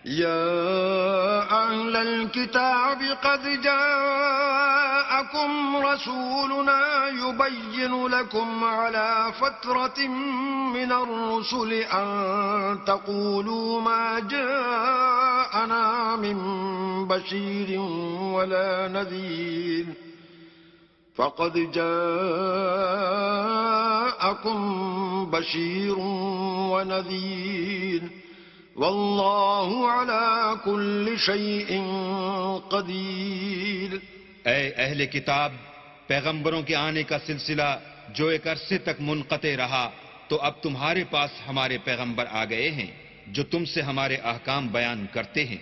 S1: يا أهل الكتاب قد جاءكم رسولنا يبين لكم على فترة من الرسل أن تقولوا ما جاءنا من بشير ولا نذير فقد جاءكم بشير ونذير واللہ علی کل شیء قدیر۔
S2: اے اہل کتاب، پیغمبروں کے آنے کا سلسلہ جو ایک عرصے تک منقطع رہا، تو اب تمہارے پاس ہمارے پیغمبر آ گئے ہیں جو تم سے ہمارے احکام بیان کرتے ہیں،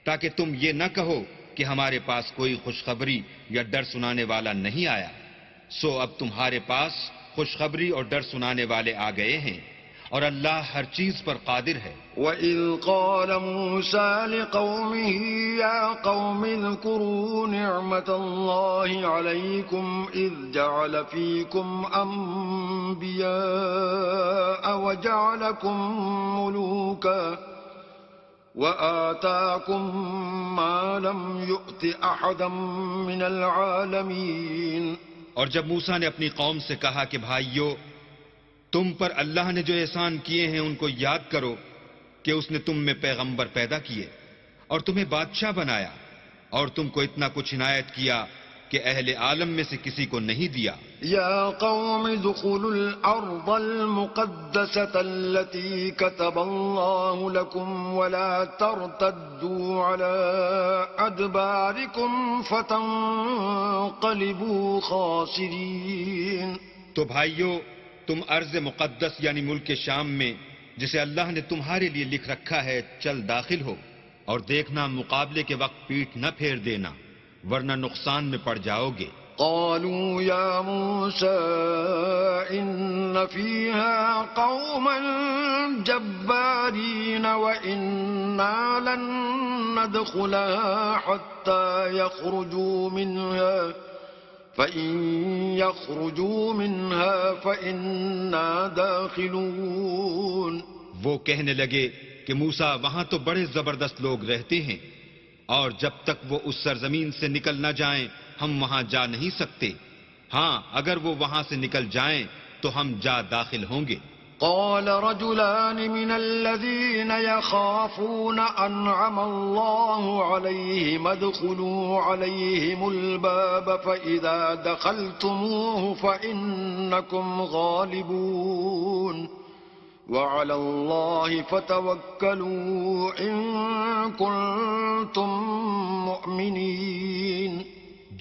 S2: تاکہ تم یہ نہ کہو کہ ہمارے پاس کوئی خوشخبری یا ڈر سنانے والا نہیں آیا۔ سو اب تمہارے پاس خوشخبری اور ڈر سنانے والے آ گئے ہیں، اور اللہ ہر چیز پر قادر ہے۔
S1: وَإِذْ قَالَ مُوسَى لِقَوْمِهِ يَا قَوْمِ اذْكُرُوا نِعْمَةَ اللَّهِ عَلَيْكُمْ إِذْ جَعَلَ فِيكُمْ أَنْبِيَاءَ وَجَعَلَكُمْ مُلُوكًا وَآتَاكُمْ مَا لَمْ يُؤْتِ أَحَدًا مِنَ الْعَالَمِينَ۔
S2: اور جب موسیٰ نے اپنی قوم سے کہا کہ بھائیو، تم پر اللہ نے جو احسان کیے ہیں ان کو یاد کرو کہ اس نے تم میں پیغمبر پیدا کیے اور تمہیں بادشاہ بنایا، اور تم کو اتنا کچھ عنایت کیا کہ اہل عالم میں سے کسی کو نہیں دیا۔
S1: یا قوم ادخلوا الارض المقدسة التي كتب الله لكم ولا ترتدوا على ادباركم فتنقلبوا خاسرين۔
S2: تو بھائیو، تم ارض مقدس یعنی ملک شام میں جسے اللہ نے تمہارے لیے لکھ رکھا ہے چل داخل ہو، اور دیکھنا مقابلے کے وقت پیٹھ نہ پھیر دینا، ورنہ نقصان میں پڑ جاؤ گے۔
S1: قالوا يا موسى إن فيها قوما جبارين وإنا لن ندخلها حتى يخرجوا منها فَإِن يَخْرُجُوا مِنْهَا فَإِنَّا دَاخِلُونَ۔
S2: وہ کہنے لگے کہ موسیٰ وہاں تو بڑے زبردست لوگ رہتے ہیں، اور جب تک وہ اس سرزمین سے نکل نہ جائیں ہم وہاں جا نہیں سکتے، ہاں اگر وہ وہاں سے نکل جائیں تو ہم جا داخل ہوں گے۔
S1: قال رجلان من الذين يخافون أنعم الله عليهم ادخلوا عليهم الباب فإذا دخلتموه فإنكم غالبون وعلى الله فتوكلوا إن كنتم مؤمنين۔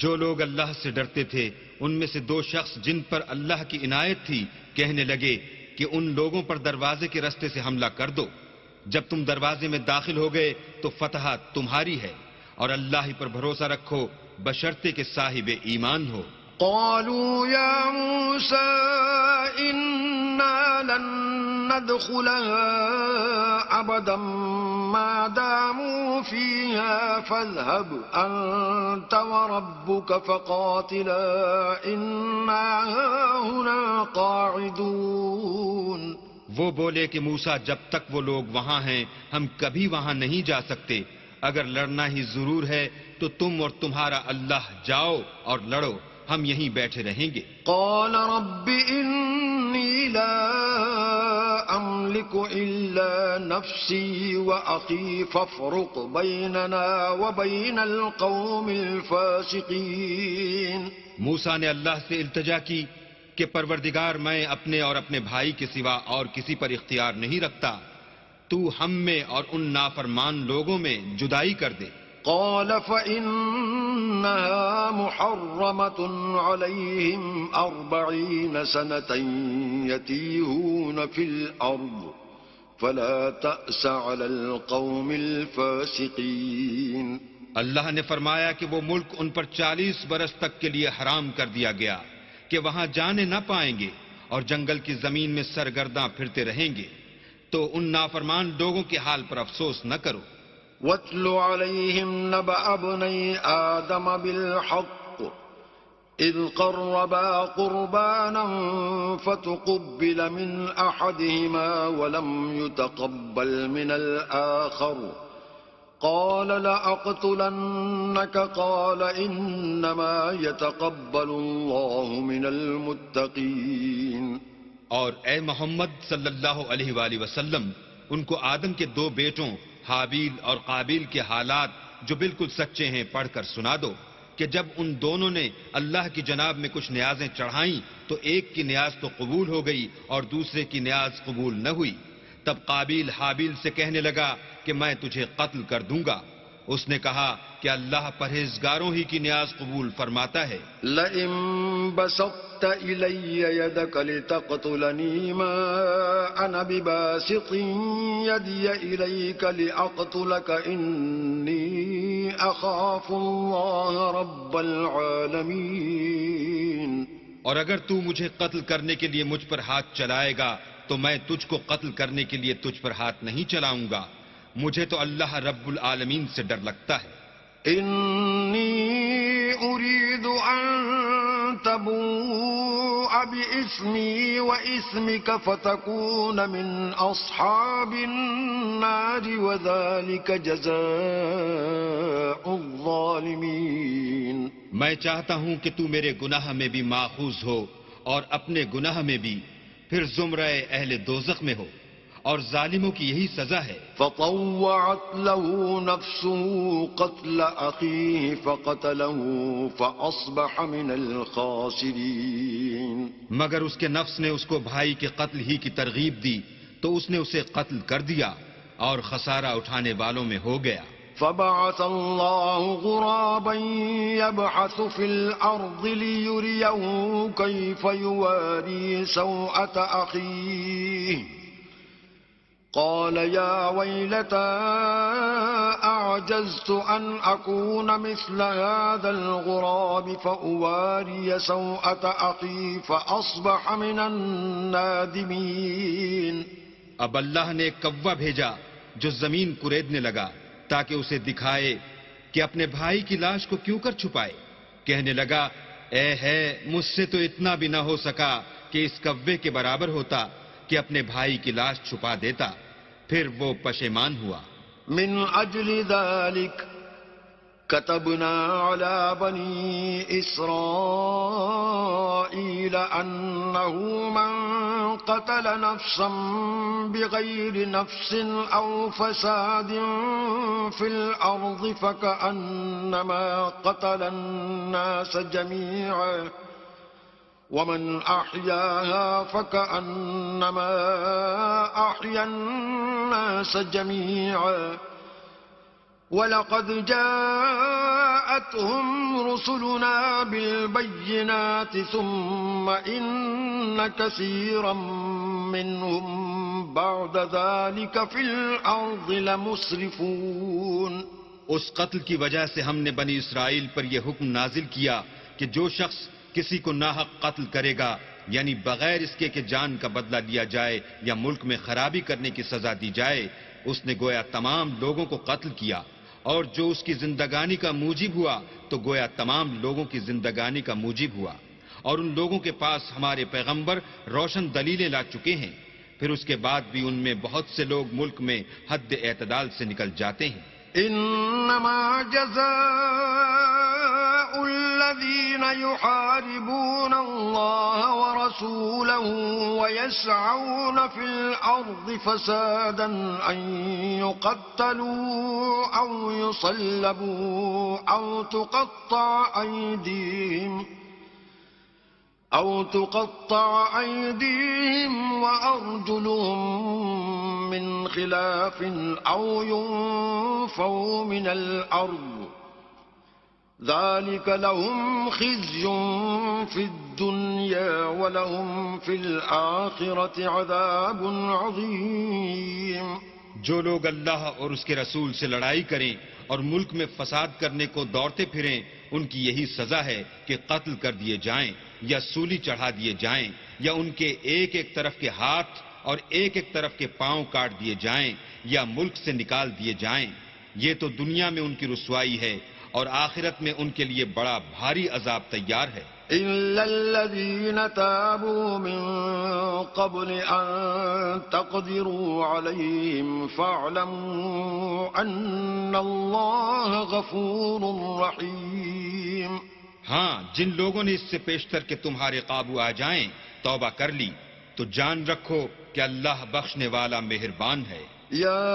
S2: جو لوگ اللہ سے ڈرتے تھے ان میں سے دو شخص جن پر اللہ کی عنایت تھی کہنے لگے کہ ان لوگوں پر دروازے کے رستے سے حملہ کر دو، جب تم دروازے میں داخل ہو گئے تو فتح تمہاری ہے، اور اللہ ہی پر بھروسہ رکھو بشرطے کہ صاحب ایمان ہو۔
S1: قالوا يا موسى إنا لن ندخلها أبدا ما داموا فيها فاذهب أنت وربك فقاتلا إنا هنا قاعدون۔
S2: وہ بولے کہ موسیٰ جب تک وہ لوگ وہاں ہیں ہم کبھی وہاں نہیں جا سکتے، اگر لڑنا ہی ضرور ہے تو تم اور تمہارا اللہ جاؤ اور لڑو، ہم یہیں بیٹھے رہیں گے۔
S1: قال رب انی لا املک الا نفسی واخی فافرق بیننا وبین القوم الفاسقین۔
S2: موسیٰ نے اللہ سے التجا کی کہ پروردگار میں اپنے اور اپنے بھائی کے سوا اور کسی پر اختیار نہیں رکھتا، تو ہم میں اور ان نافرمان لوگوں میں جدائی کر دے۔
S1: قال فإنها محرمة عليهم 40 سنة يتيهون في الأرض فلا تأس على القوم الفاسقين۔
S2: اللہ نے فرمایا کہ وہ ملک ان پر 40 برس تک کے لیے حرام کر دیا گیا کہ وہاں جانے نہ پائیں گے اور جنگل کی زمین میں سرگرداں پھرتے رہیں گے، تو ان نافرمان لوگوں کے حال پر افسوس نہ کرو۔
S1: وَاتْلُ عَلَيْهِمْ نَبَأَ ابْنَيْ آدَمَ بِالْحَقِّ إِذْ قَرَّبَا قُرْبَانًا فَتُقُبِّلَ مِنْ أَحَدِهِمَا وَلَمْ يُتَقَبَّلْ مِنَ الْآخَرِ قال لأقتلنك قال إنما يتقبل الله من المتقين.
S2: اور اے محمد صلی اللہ علیہ وآلہ وسلم ان کو آدم کے دو بیٹوں حابیل اور قابیل کے حالات جو بالکل سچے ہیں پڑھ کر سنا دو کہ جب ان دونوں نے اللہ کی جناب میں کچھ نیازیں چڑھائیں تو ایک کی نیاز تو قبول ہو گئی اور دوسرے کی نیاز قبول نہ ہوئی. تب قابیل حابیل سے کہنے لگا کہ میں تجھے قتل کر دوں گا. اس نے کہا کہ اللہ پرہیزگاروں ہی کی نیاز قبول فرماتا ہے.
S1: لئن بسطت إلي يدك لتقتلني ما أنا بباسط يدي إليك لأقتلك إني أخاف الله رب العالمين.
S2: اور اگر تو مجھے قتل کرنے کے لیے مجھ پر ہاتھ چلائے گا تو میں تجھ کو قتل کرنے کے لیے تجھ پر ہاتھ نہیں چلاؤں گا. مجھے تو اللہ رب العالمین سے ڈر لگتا ہے.
S1: إني أريد أن تبوء بإثمي وإثمك فتكون من أصحاب النار وذلك جزاء الظالمين.
S2: میں چاہتا ہوں کہ تو میرے گناہ میں بھی ماخوذ ہو اور اپنے گناہ میں بھی، پھر زمرہ اہل دوزخ میں ہو، اور ظالموں کی یہی سزا ہے.
S1: فطوعت له نفسه قتل أخيه فقتله فأصبح من الخاسرين.
S2: مگر اس کے نفس نے اس کو بھائی کے قتل ہی کی ترغیب دی تو اس نے اسے قتل کر دیا اور خسارہ اٹھانے والوں میں ہو گیا.
S1: فبعث الله غرابا يبحث في الأرض ليريه كيف يواري سوءة أخيه قال يا ويلتى أعجزت أن أكون مثل هذا الغراب فأواري سوءة أخي فأصبح من النادمين.
S2: اب اللہ نے ایک کوا بھیجا جو زمین کریدنے لگا تاکہ اسے دکھائے کہ اپنے بھائی کی لاش کو کیوں کر چھپائے. کہنے لگا اے ہے مجھ سے تو اتنا بھی نہ ہو سکا کہ اس کوے کے برابر ہوتا کہ اپنے بھائی کی لاش چھپا دیتا. پھر وہ پشیمان ہوا.
S1: من أجل ذلك كتبنا على بني إسرائيل أنه من قتل نفسا بغير نفس أو فساد في الأرض فكأنما قتل الناس جميعا ومن أحياها فكأنما أحيا الناس جميعا ولقد جاءتهم رسلنا بالبينات ثم إن كثيرا منهم بعد ذلك في الأرض لمسرفون.
S2: اس قتل کی وجہ سے ہم نے بنی اسرائیل پر یہ حکم نازل کیا کہ جو شخص کسی کو ناحق قتل کرے گا یعنی بغیر اس کے کہ جان کا بدلہ لیا جائے یا ملک میں خرابی کرنے کی سزا دی جائے، اس نے گویا تمام لوگوں کو قتل کیا. اور جو اس کی زندگانی کا موجب ہوا تو گویا تمام لوگوں کی زندگانی کا موجب ہوا. اور ان لوگوں کے پاس ہمارے پیغمبر روشن دلیلیں لا چکے ہیں، پھر اس کے بعد بھی ان میں بہت سے لوگ ملک میں حد اعتدال سے نکل جاتے ہیں.
S1: إنما جزاء الذين يحاربون الله ورسوله ويسعون في الأرض فسادا أن يقتلوا أو يصلبوا أو تقطع أيديهم وأرجلهم من خلاف أو ينفوا من الأرض ذلك لهم خزي في الدنيا ولهم في الآخرة عذاب عظيم.
S2: جو لوگ اللہ اور اس کے رسول سے لڑائی کریں اور ملک میں فساد کرنے کو دوڑتے پھریں، ان کی یہی سزا ہے کہ قتل کر دیے جائیں یا سولی چڑھا دیے جائیں یا ان کے ایک ایک طرف کے ہاتھ اور ایک ایک طرف کے پاؤں کاٹ دیے جائیں یا ملک سے نکال دیے جائیں. یہ تو دنیا میں ان کی رسوائی ہے اور آخرت میں ان کے لیے بڑا بھاری عذاب تیار ہے.
S1: إلا الذين تابوا من قبل أن تقدروا عليهم فاعلموا أن الله غفور رحيم.
S2: ہاں، جن لوگوں نے اس سے پیشتر کہ تمہارے قابو آ جائیں توبہ کر لی تو جان رکھو کہ اللہ بخشنے والا مہربان ہے.
S1: يا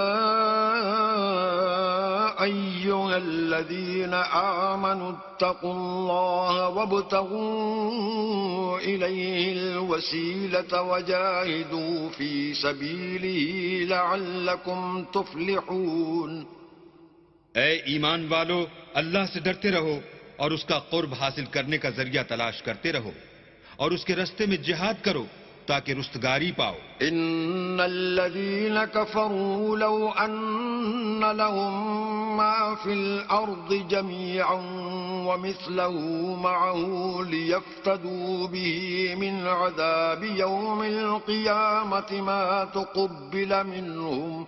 S1: أيها الذين آمنوا اتقوا الله وابتغوا إليه الوسيلة وجاهدوا في سبيله لعلكم تفلحون.
S2: اے ایمان والو، اللہ سے ڈرتے رہو اور اس کا قرب حاصل کرنے کا ذریعہ تلاش کرتے رہو اور اس کے رستے میں جہاد کرو تاکہ رستگاری پاؤ.
S1: ان الذين كفروا لو ان لهم ما في الارض جميعا ومثله معه ليفتدوا به من عذاب يوم القيامة ما تقبل منهم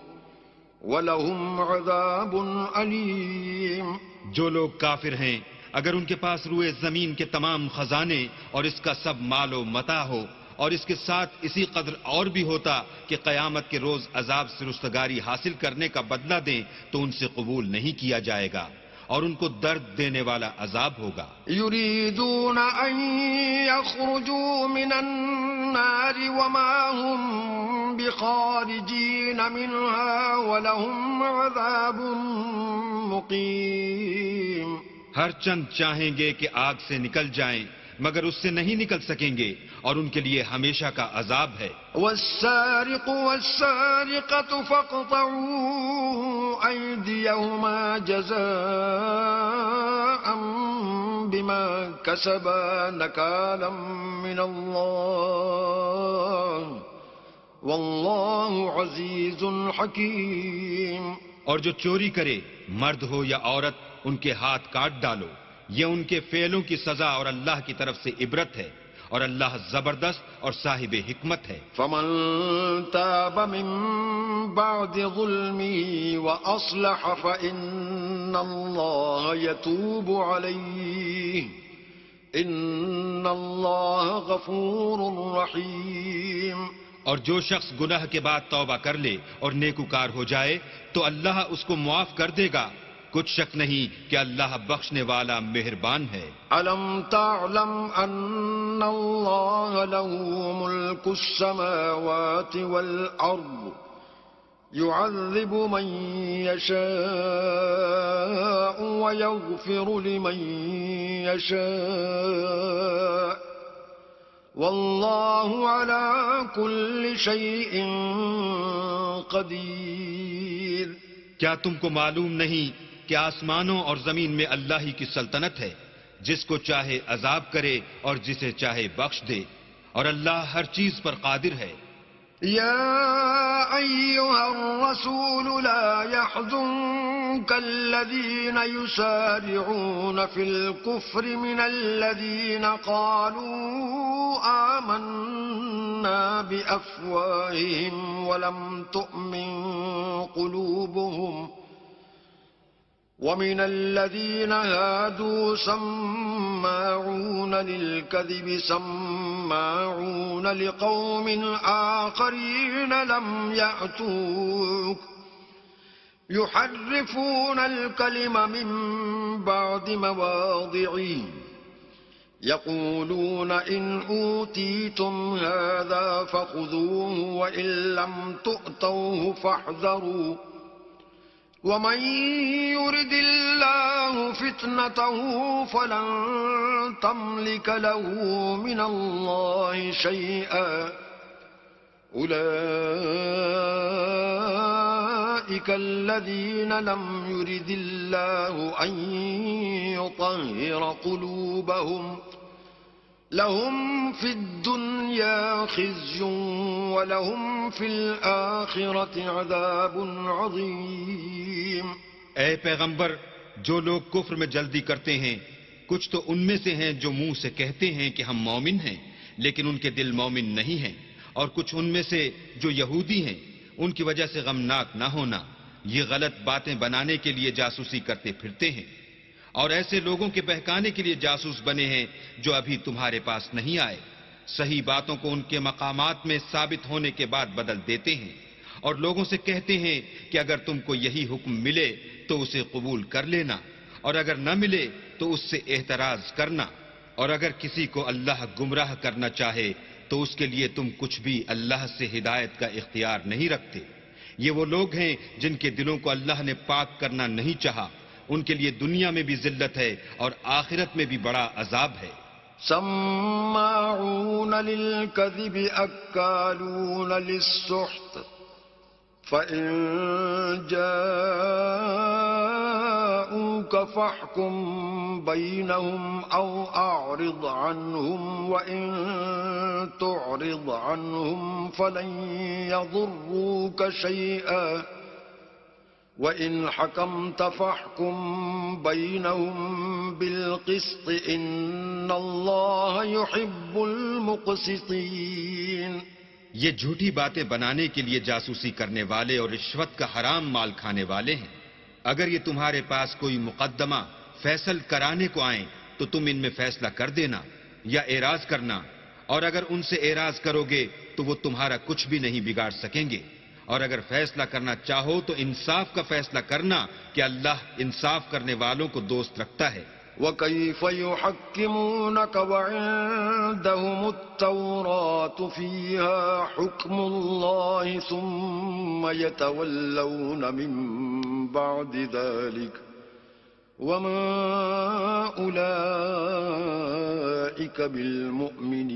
S1: ولهم عذاب أليم.
S2: جو لوگ کافر ہیں اگر ان کے پاس روئے زمین کے تمام خزانے اور اس کا سب مال و متاع ہو اور اس کے ساتھ اسی قدر اور بھی ہوتا کہ قیامت کے روز عذاب سے رستگاری حاصل کرنے کا بدلہ دیں تو ان سے قبول نہیں کیا جائے گا اور ان کو درد دینے والا عذاب ہوگا.
S1: يريدون أن يخرجوا من النار وما هم بخارجين منها ولهم عذاب مقيم.
S2: ہر چند چاہیں گے کہ آگ سے نکل جائیں مگر اس سے نہیں نکل سکیں گے اور ان کے لیے ہمیشہ کا عذاب ہے.
S1: والسارق والسارقة فاقطعوا أيديهما جزاء بما كسبا نكالا من الله والله عزيز حكيم.
S2: اور جو چوری کرے مرد ہو یا عورت ان کے ہاتھ کاٹ ڈالو، یہ ان کے فعلوں کی سزا اور اللہ کی طرف سے عبرت ہے اور اللہ زبردست اور صاحب حکمت ہے.
S1: فمن تاب من بعد ظلمه وأصلح فإن الله يتوب عليه إن الله غفور رحيم.
S2: اور جو شخص گناہ کے بعد توبہ کر لے اور نیکوکار ہو جائے تو اللہ اس کو معاف کر دے گا. کچھ شک نہیں کہ اللہ بخشنے والا مہربان ہے.
S1: ألم تعلم أن الله له ملك السماوات والأرض يعذب من يشاء ويغفر لمن يشاء والله على كل شيء قدير.
S2: کیا تم کو معلوم نہیں کہ آسمانوں اور زمین میں اللہ ہی کی سلطنت ہے، جس کو چاہے عذاب کرے اور جسے چاہے بخش دے اور اللہ ہر چیز پر قادر ہے.
S1: يا أيها الرسول لا يحزنك الذين يسارعون في الكفر من الذين قالوا آمنا بأفواههم ولم تؤمن قلوبهم ومن الذين هادوا سماعون للكذب سماعون لقوم آخرين لم يأتوك يحرفون الكلم من بعد مواضعه يقولون إن أوتيتم هذا فخذوه وإن لم تؤتوه فاحذروا ومن يرد الله فتنته فلن تملك له من الله شيئا أولئك الذين لم يرد الله أن يطهر قلوبهم لهم في الدنيا خزي ولهم في الآخرة عذاب عظيم.
S2: اے پیغمبر، جو لوگ کفر میں جلدی کرتے ہیں کچھ تو ان میں سے ہیں جو منہ سے کہتے ہیں کہ ہم مومن ہیں لیکن ان کے دل مومن نہیں ہیں، اور کچھ ان میں سے جو یہودی ہیں ان کی وجہ سے غمناک نہ ہونا، یہ غلط باتیں بنانے کے لیے جاسوسی کرتے پھرتے ہیں اور ایسے لوگوں کے بہکانے کے لیے جاسوس بنے ہیں جو ابھی تمہارے پاس نہیں آئے، صحیح باتوں کو ان کے مقامات میں ثابت ہونے کے بعد بدل دیتے ہیں، اور لوگوں سے کہتے ہیں کہ اگر تم کو یہی حکم ملے تو اسے قبول کر لینا، اور اگر نہ ملے تو اس سے احتراز کرنا، اور اگر کسی کو اللہ گمراہ کرنا چاہے تو اس کے لیے تم کچھ بھی اللہ سے ہدایت کا اختیار نہیں رکھتے۔ یہ وہ لوگ ہیں جن کے دلوں کو اللہ نے پاک کرنا نہیں چاہا، ان کے لیے دنیا میں بھی ذلت ہے اور آخرت میں بھی بڑا عذاب ہے۔
S1: سماعون للكذب أكالون للسحت فإن جاءوك فاحكم بينهم أو أعرض عنهم وإن تعرض عنهم فلن يضروك شيئا وَإِنْ حَكَمْتَ فَاحْكُمْ بَيْنَهُمْ بِالْقِسْطِ إِنَّ اللَّهَ يُحِبُّ الْمُقْسِطِينَ۔
S2: یہ جھوٹی باتیں بنانے کے لیے جاسوسی کرنے والے اور رشوت کا حرام مال کھانے والے ہیں۔ اگر یہ تمہارے پاس کوئی مقدمہ فیصل کرانے کو آئیں تو تم ان میں فیصلہ کر دینا یا اعراض کرنا، اور اگر ان سے اعراض کرو گے تو وہ تمہارا کچھ بھی نہیں بگاڑ سکیں گے، اور اگر فیصلہ کرنا چاہو تو انصاف کا فیصلہ کرنا کہ اللہ انصاف کرنے والوں کو دوست رکھتا ہے۔
S1: وَكَيْفَ يُحَكِّمُونَكَ وَعِندَهُمُ التَّوْرَاةُ فِيهَا حُكْمُ اللَّهِ ثُمَّ يَتَوَلَّوْنَ مِن بَعْدِ ذَلِكَ وَمَا أُولَئِكَ بِالْمُؤْمِنِينَ۔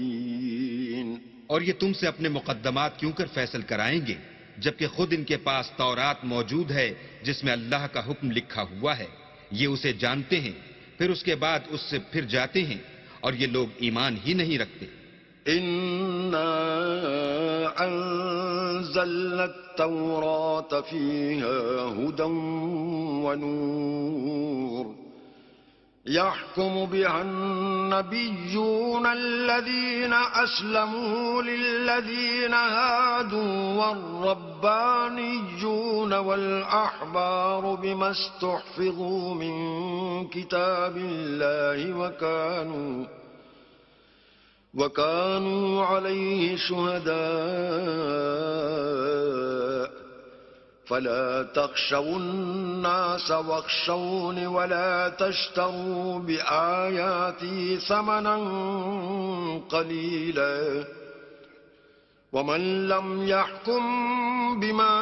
S2: اور یہ تم سے اپنے مقدمات کیوں کر فیصل کرائیں گے جبکہ خود ان کے پاس تورات موجود ہے جس میں اللہ کا حکم لکھا ہوا ہے، یہ اسے جانتے ہیں، پھر اس کے بعد اس سے پھر جاتے ہیں، اور یہ لوگ ایمان ہی نہیں رکھتے۔
S1: إِنَّا أَنزَلْنَا التَّوْرَاةَ فِيهَا هُدًى وَنُورٌ يَحْكُمُ بِهَا النَّبِيُّونَ الَّذِينَ أَسْلَمُوا لِلَّذِينَ هَادُوا وَالرَّبَّانِيُّونَ وَالْأَحْبَارُ بِمَا اسْتُحْفِظُوا مِنْ كِتَابِ اللَّهِ وَكَانُوا عَلَيْهِ شُهَدَاءَ فَلَا تَخْشَوُا النَّاسَ وَاخْشَوْنِ وَلَا تَشْتَرُوا بِآيَاتِي ثَمَنًا قَلِيلًا وَمَنْ لَمْ يَحْكُمْ بِمَا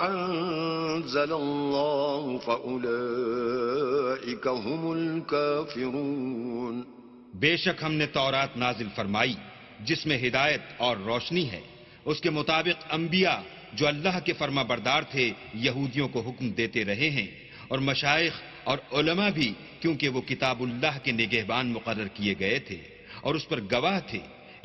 S1: أَنزَلَ اللَّهُ فَأُولَئِكَ هُمُ الْكَافِرُونَ۔
S2: بے شک ہم نے تورات نازل فرمائی جس میں ہدایت اور روشنی ہے، اس کے مطابق انبیاء جو اللہ کے فرما بردار تھے یہودیوں کو حکم دیتے رہے ہیں، اور مشائخ اور علماء بھی، کیونکہ وہ کتاب اللہ کے نگہبان مقرر کیے گئے تھے اور اس پر گواہ تھے،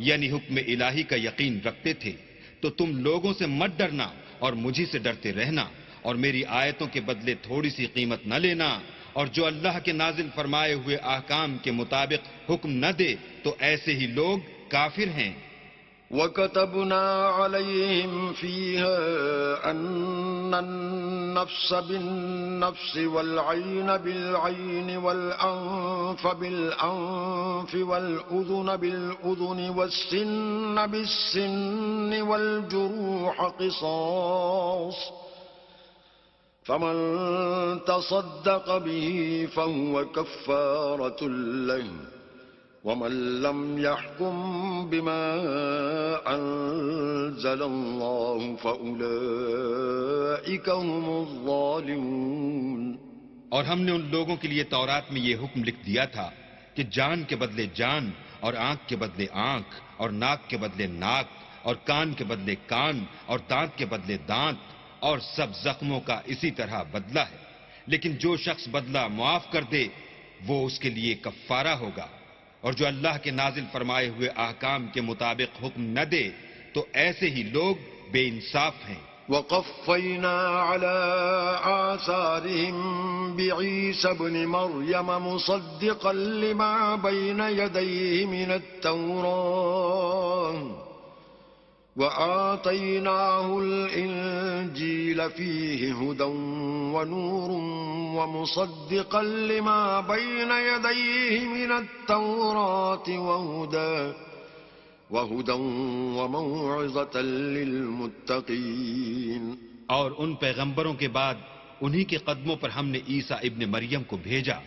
S2: یعنی حکم الہی کا یقین رکھتے تھے۔ تو تم لوگوں سے مت ڈرنا اور مجھی سے ڈرتے رہنا، اور میری آیتوں کے بدلے تھوڑی سی قیمت نہ لینا، اور جو اللہ کے نازل فرمائے ہوئے احکام کے مطابق حکم نہ دے تو ایسے ہی لوگ کافر ہیں۔
S1: وَكَتَبْنَا عَلَيْهِمْ فِيهَا أَنَّ النَّفْسَ بِالنَّفْسِ وَالْعَيْنَ بِالْعَيْنِ وَالْأَنفَ بِالْأَنفِ وَالْأُذُنَ بِالْأُذُنِ وَالسِّنَّ بِالسِّنِّ وَالْجُرُوحَ قِصَاصٌ فَمَن تَصَدَّقَ بِهِ فَهُوَ كَفَّارَةٌ لَّهُ وَمَن لَّمْ يَحْكُم بِمَا أَنزَلَ اللَّهُ فَأُولَئِكَ هُمُ الظَّالِمُونَ۔
S2: اور ہم نے ان لوگوں کے لیے تورات میں یہ حکم لکھ دیا تھا کہ جان کے بدلے جان، اور آنکھ کے بدلے آنکھ، اور ناک کے بدلے ناک، اور کان کے بدلے کان، اور دانت کے بدلے دانت، اور سب زخموں کا اسی طرح بدلہ ہے، لیکن جو شخص بدلہ معاف کر دے وہ اس کے لیے کفارہ ہوگا، اور جو اللہ کے نازل فرمائے ہوئے احکام کے مطابق حکم نہ دے تو ایسے ہی لوگ بے انصاف ہیں۔
S1: وَقَفَّيْنَا عَلَىٰ آثَارِهِم بِعِيسَى ابْنِ مَرْيَمَ مُصَدِّقًا لِّمَا بَيْنَ يَدَيْهِ مِنَ التَّوْرَاةِ وآتيناه الإنجيل فيه هدى ونور ومصدقا لما بين يديه من التوراة وهدى وموعظة للمتقين.
S2: اور ان پیغمبروں کے بعد انہی کے قدموں پر ہم نے عیسیٰ ابن مریم کو بھیجا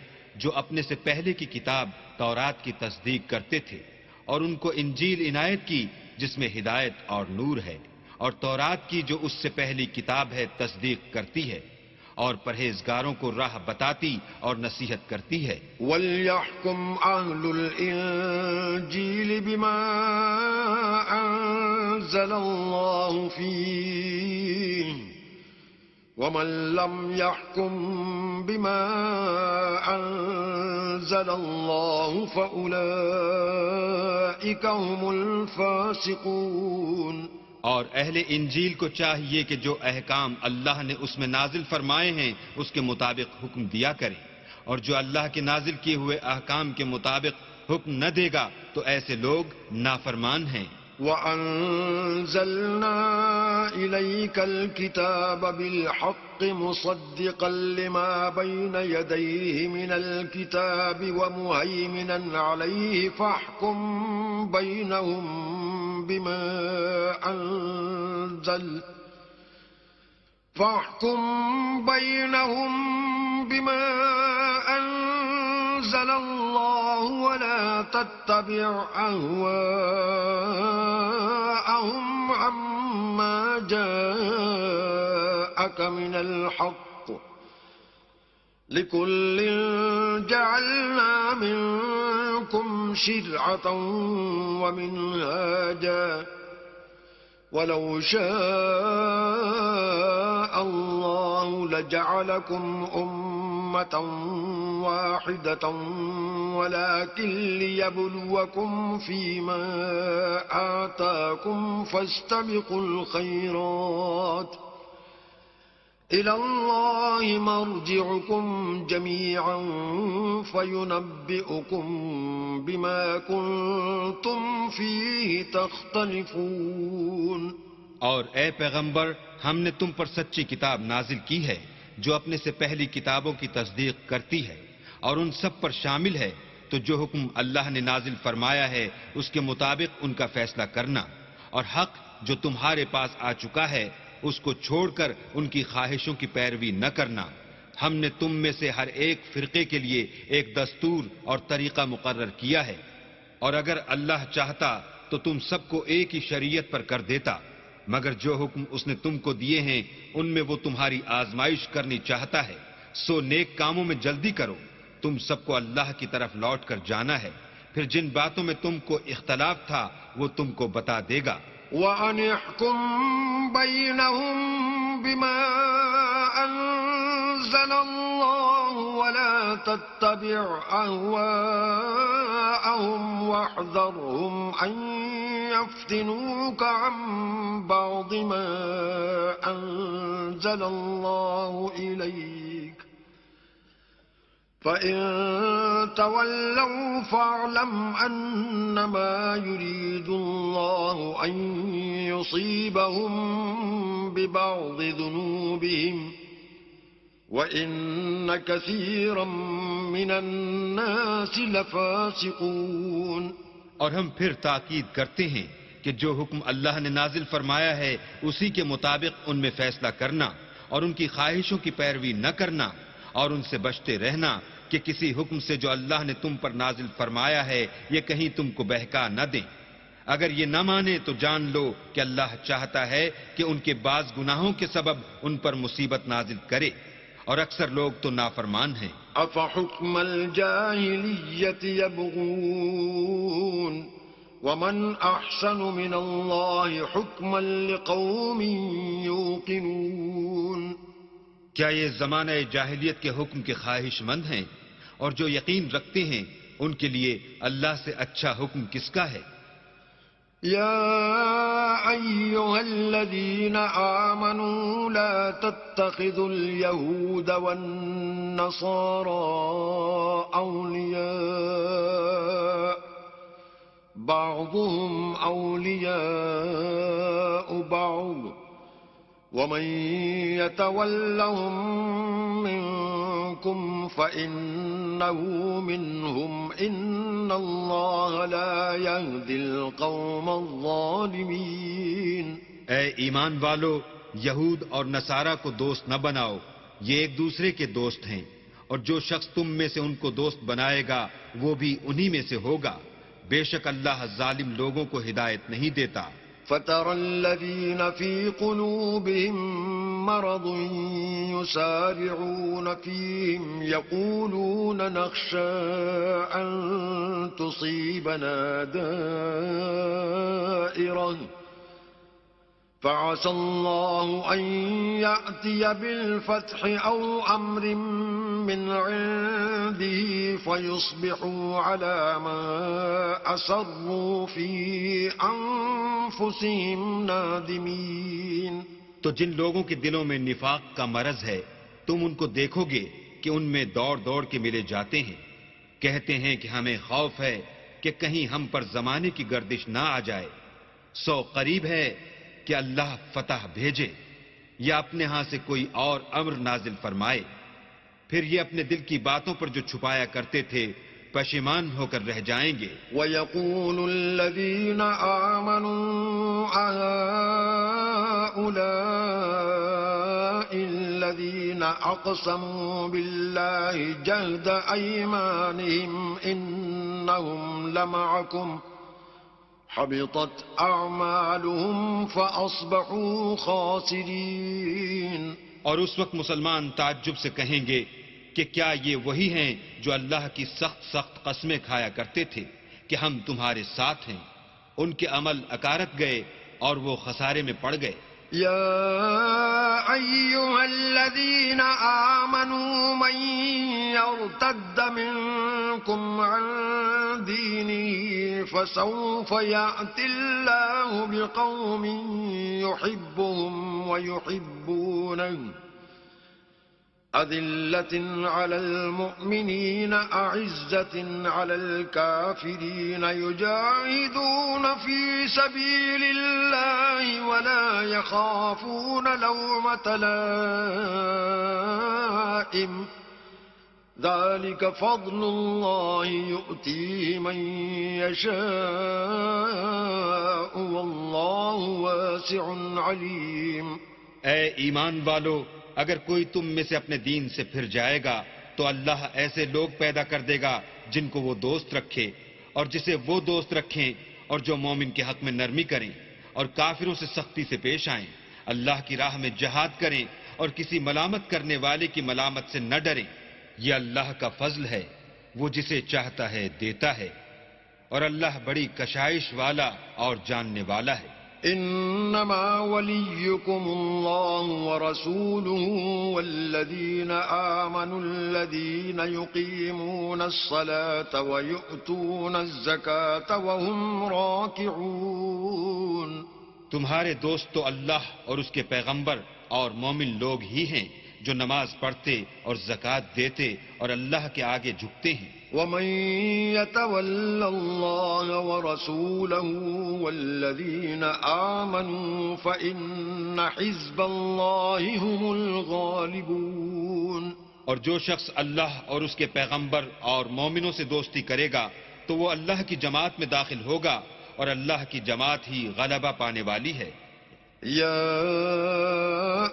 S2: جو اپنے سے پہلے کی کتاب تورات کی تصدیق کرتے تھے، اور ان کو انجیل عنایت کی جس میں ہدایت اور نور ہے، اور تورات کی جو اس سے پہلی کتاب ہے تصدیق کرتی ہے، اور پرہیزگاروں کو راہ بتاتی اور نصیحت کرتی ہے.
S1: وَلْيَحْكُمْ أَهْلُ الْإِنجِيلِ بِمَا أَنزَلَ اللَّهُ فِيهِ وَمَن لَّمْ يَحْكُم بِمَا أَنزَلَ اللَّهُ فَأُولَٰئِكَ هُمُ الْفَاسِقُونَ.
S2: اور اہل انجیل کو چاہیے کہ جو احکام اللہ نے اس میں نازل فرمائے ہیں اس کے مطابق حکم دیا کریں، اور جو اللہ کے نازل کیے ہوئے احکام کے مطابق حکم نہ دے گا تو ایسے لوگ نافرمان ہیں.
S1: وَأَنزَلْنَا إِلَيْكَ الْكِتَابَ بِالْحَقِّ مُصَدِّقًا لِمَا بَيْنَ يَدَيْهِ مِنَ الْكِتَابِ وَمُهَيْمِنًا عَلَيْهِ فَاحْكُم بَيْنَهُم بِمَا أَنزَلَ اللَّهُ وَلَا تَتَّبِعْ أَهْوَاءَهُمْ عَمَّا جَاءَكَ مِنَ الْحَقِّ ۚ لِكُلٍّ جَعَلْنَا مِنكُمْ شِرْعَةً وَمِنْهَاجًا ۚ وَلَوْ شَاءَ اللَّهُ لَجَعَلَكُمْ أُمَّةً وَاحِدَةً وَلَٰكِن لِّيَبْلُوَكُمْ فِيمَا آتَاكُمْ فَاسْتَبِقُوا الْخَيْرَاتِ ۚ إِلَى اللَّهِ مَرْجِعُكُمْ جَمِيعًا فَيُنَبِّئُكُم بِمَا كُنتُمْ فِيهِ تَخْتَلِفُونَ.
S2: اور اے پیغمبر، ہم نے تم پر سچی کتاب نازل کی ہے جو اپنے سے پہلی کتابوں کی تصدیق کرتی ہے اور ان سب پر شامل ہے، تو جو حکم اللہ نے نازل فرمایا ہے اس کے مطابق ان کا فیصلہ کرنا، اور حق جو تمہارے پاس آ چکا ہے اس کو چھوڑ کر ان کی خواہشوں کی پیروی نہ کرنا. ہم نے تم میں سے ہر ایک فرقے کے لیے ایک دستور اور طریقہ مقرر کیا ہے، اور اگر اللہ چاہتا تو تم سب کو ایک ہی شریعت پر کر دیتا، مگر جو حکم اس نے تم کو دیے ہیں ان میں وہ تمہاری آزمائش کرنی چاہتا ہے. سو نیک کاموں میں جلدی کرو، تم سب کو اللہ کی طرف لوٹ کر جانا ہے، پھر جن باتوں میں تم کو اختلاف تھا وہ تم کو بتا دے گا.
S1: وَأَنِ احْكُم بَيْنَهُم بِمَا أَنزَلَ اللَّهُ وَلَا تَتَّبِعْ أَهْوَاءَهُمْ وَاحْذَرْهُمْ أَن يَفْتِنُوكَ عَن بَعْضِ مَا أَنزَلَ اللَّهُ إِلَيْكَ ۖ فَإِن تَوَلَّوْا فَاعْلَمْ أَنَّمَا يُرِيدُ اللَّهُ أَن يُصِيبَهُم بِبَعْضِ ذُنُوبِهِمْ وَإِنَّ كَثِيرًا مِّنَ النَّاسِ لَفَاسِقُونَ.
S2: اور ہم پھر تاکید کرتے ہیں کہ جو حکم اللہ نے نازل فرمایا ہے اسی کے مطابق ان میں فیصلہ کرنا اور ان کی خواہشوں کی پیروی نہ کرنا، اور ان سے بچتے رہنا کہ کسی حکم سے جو اللہ نے تم پر نازل فرمایا ہے یہ کہیں تم کو بہکا نہ دیں. اگر یہ نہ مانے تو جان لو کہ اللہ چاہتا ہے کہ ان کے بعض گناہوں کے سبب ان پر مصیبت نازل کرے، اور اکثر لوگ تو نافرمان ہیں.
S1: أَفَحُكْمَ الْجَاهِلِيَّةِ يَبْغُونَ وَمَنْ أَحْسَنُ مِنَ اللَّهِ حُكْمًا لِقَوْمٍ يُوقِنُونَ.
S2: کیا یہ زمانہ جاہلیت کے حکم کے خواہش مند ہیں، اور جو یقین رکھتے ہیں ان کے لیے اللہ سے اچھا حکم کس کا ہے؟
S1: يا أيها الذين آمنوا لا تتخذوا اليهود والنصارى أولياء بعضهم أولياء بعض ومن يتولهم منكم فإنه منهم إن الله لا يهدي القوم الظالمين.
S2: اے ایمان والو، یہود اور نصارہ کو دوست نہ بناؤ، یہ ایک دوسرے کے دوست ہیں، اور جو شخص تم میں سے ان کو دوست بنائے گا وہ بھی انہی میں سے ہوگا. بے شک اللہ ظالم لوگوں کو ہدایت نہیں دیتا.
S1: فَتَرَى الَّذِينَ فِي قُلُوبِهِم مَّرَضٌ يُسَارِعُونَ فِيهِمْ يَقُولُونَ نَخْشَىٰ أَن تُصِيبَنَا دَائِرَةٌ فَعَسَى اللَّهُ أَن يَأْتِيَ بِالْفَتْحِ أَوْ أَمْرٍ مِّنْ عِندِهِ فَيُصْبِحُوا عَلَىٰ مَا أَسَرُّوا فِي أَنفُسِهِمْ نَادِمِينَ.
S2: تو جن لوگوں کے دلوں میں نفاق کا مرض ہے تم ان کو دیکھو گے کہ ان میں دوڑ دوڑ کے ملے جاتے ہیں، کہتے ہیں کہ ہمیں خوف ہے کہ کہیں ہم پر زمانے کی گردش نہ آ جائے. سو قریب ہے کہ اللہ فتح بھیجے یا اپنے ہاں سے کوئی اور امر نازل فرمائے، پھر یہ اپنے دل کی باتوں پر جو چھپایا کرتے تھے پشیمان ہو کر رہ جائیں گے.
S1: وَيَقُولُ الَّذِينَ آمَنُوا أَهَٰؤُلَاءِ الَّذِينَ أَقْسَمُوا بِاللَّهِ جَهْدَ أَيْمَانِهِمْ إِنَّهُمْ لَمَعَكُمْ حبطت اعمالهم فاصبحوا خاسرین.
S2: اور اس وقت مسلمان تعجب سے کہیں گے کہ کیا یہ وہی ہیں جو اللہ کی سخت سخت قسمیں کھایا کرتے تھے کہ ہم تمہارے ساتھ ہیں؟ ان کے عمل اکارت گئے اور وہ خسارے میں پڑ گئے.
S1: يا أيها الذين آمنوا من يرتد منكم عن دينه فسوف يأتي الله بقوم يحبهم ويحبونه أذلة على المؤمنين أعزة على الكافرين يجاهدون في سبيل الله ولا يخافون لومة لائم ذلك فضل الله يؤتيه من يشاء والله واسع عليم.
S2: اے ایمان والو، اگر کوئی تم میں سے اپنے دین سے پھر جائے گا تو اللہ ایسے لوگ پیدا کر دے گا جن کو وہ دوست رکھے اور جسے وہ دوست رکھیں، اور جو مومن کے حق میں نرمی کریں اور کافروں سے سختی سے پیش آئیں، اللہ کی راہ میں جہاد کریں اور کسی ملامت کرنے والے کی ملامت سے نہ ڈریں. یہ اللہ کا فضل ہے، وہ جسے چاہتا ہے دیتا ہے، اور اللہ بڑی کشائش والا اور جاننے والا ہے.
S1: انما وليكم الله ورسوله والذين آمنوا الذين يقيمون الصلاة ويؤتون الزكاة وهم راكعون.
S2: تمہارے دوست تو اللہ اور اس کے پیغمبر اور مومن لوگ ہی ہیں جو نماز پڑھتے اور زکوٰۃ دیتے اور اللہ کے آگے جھکتے ہیں.
S1: ومن يتول الله ورسوله والذين آمنوا فإن حزب الله هم الغالبون.
S2: اور جو شخص اللہ اور اس کے پیغمبر اور مومنوں سے دوستی کرے گا تو وہ اللہ کی جماعت میں داخل ہوگا، اور اللہ کی جماعت ہی غلبہ پانے والی ہے.
S1: يا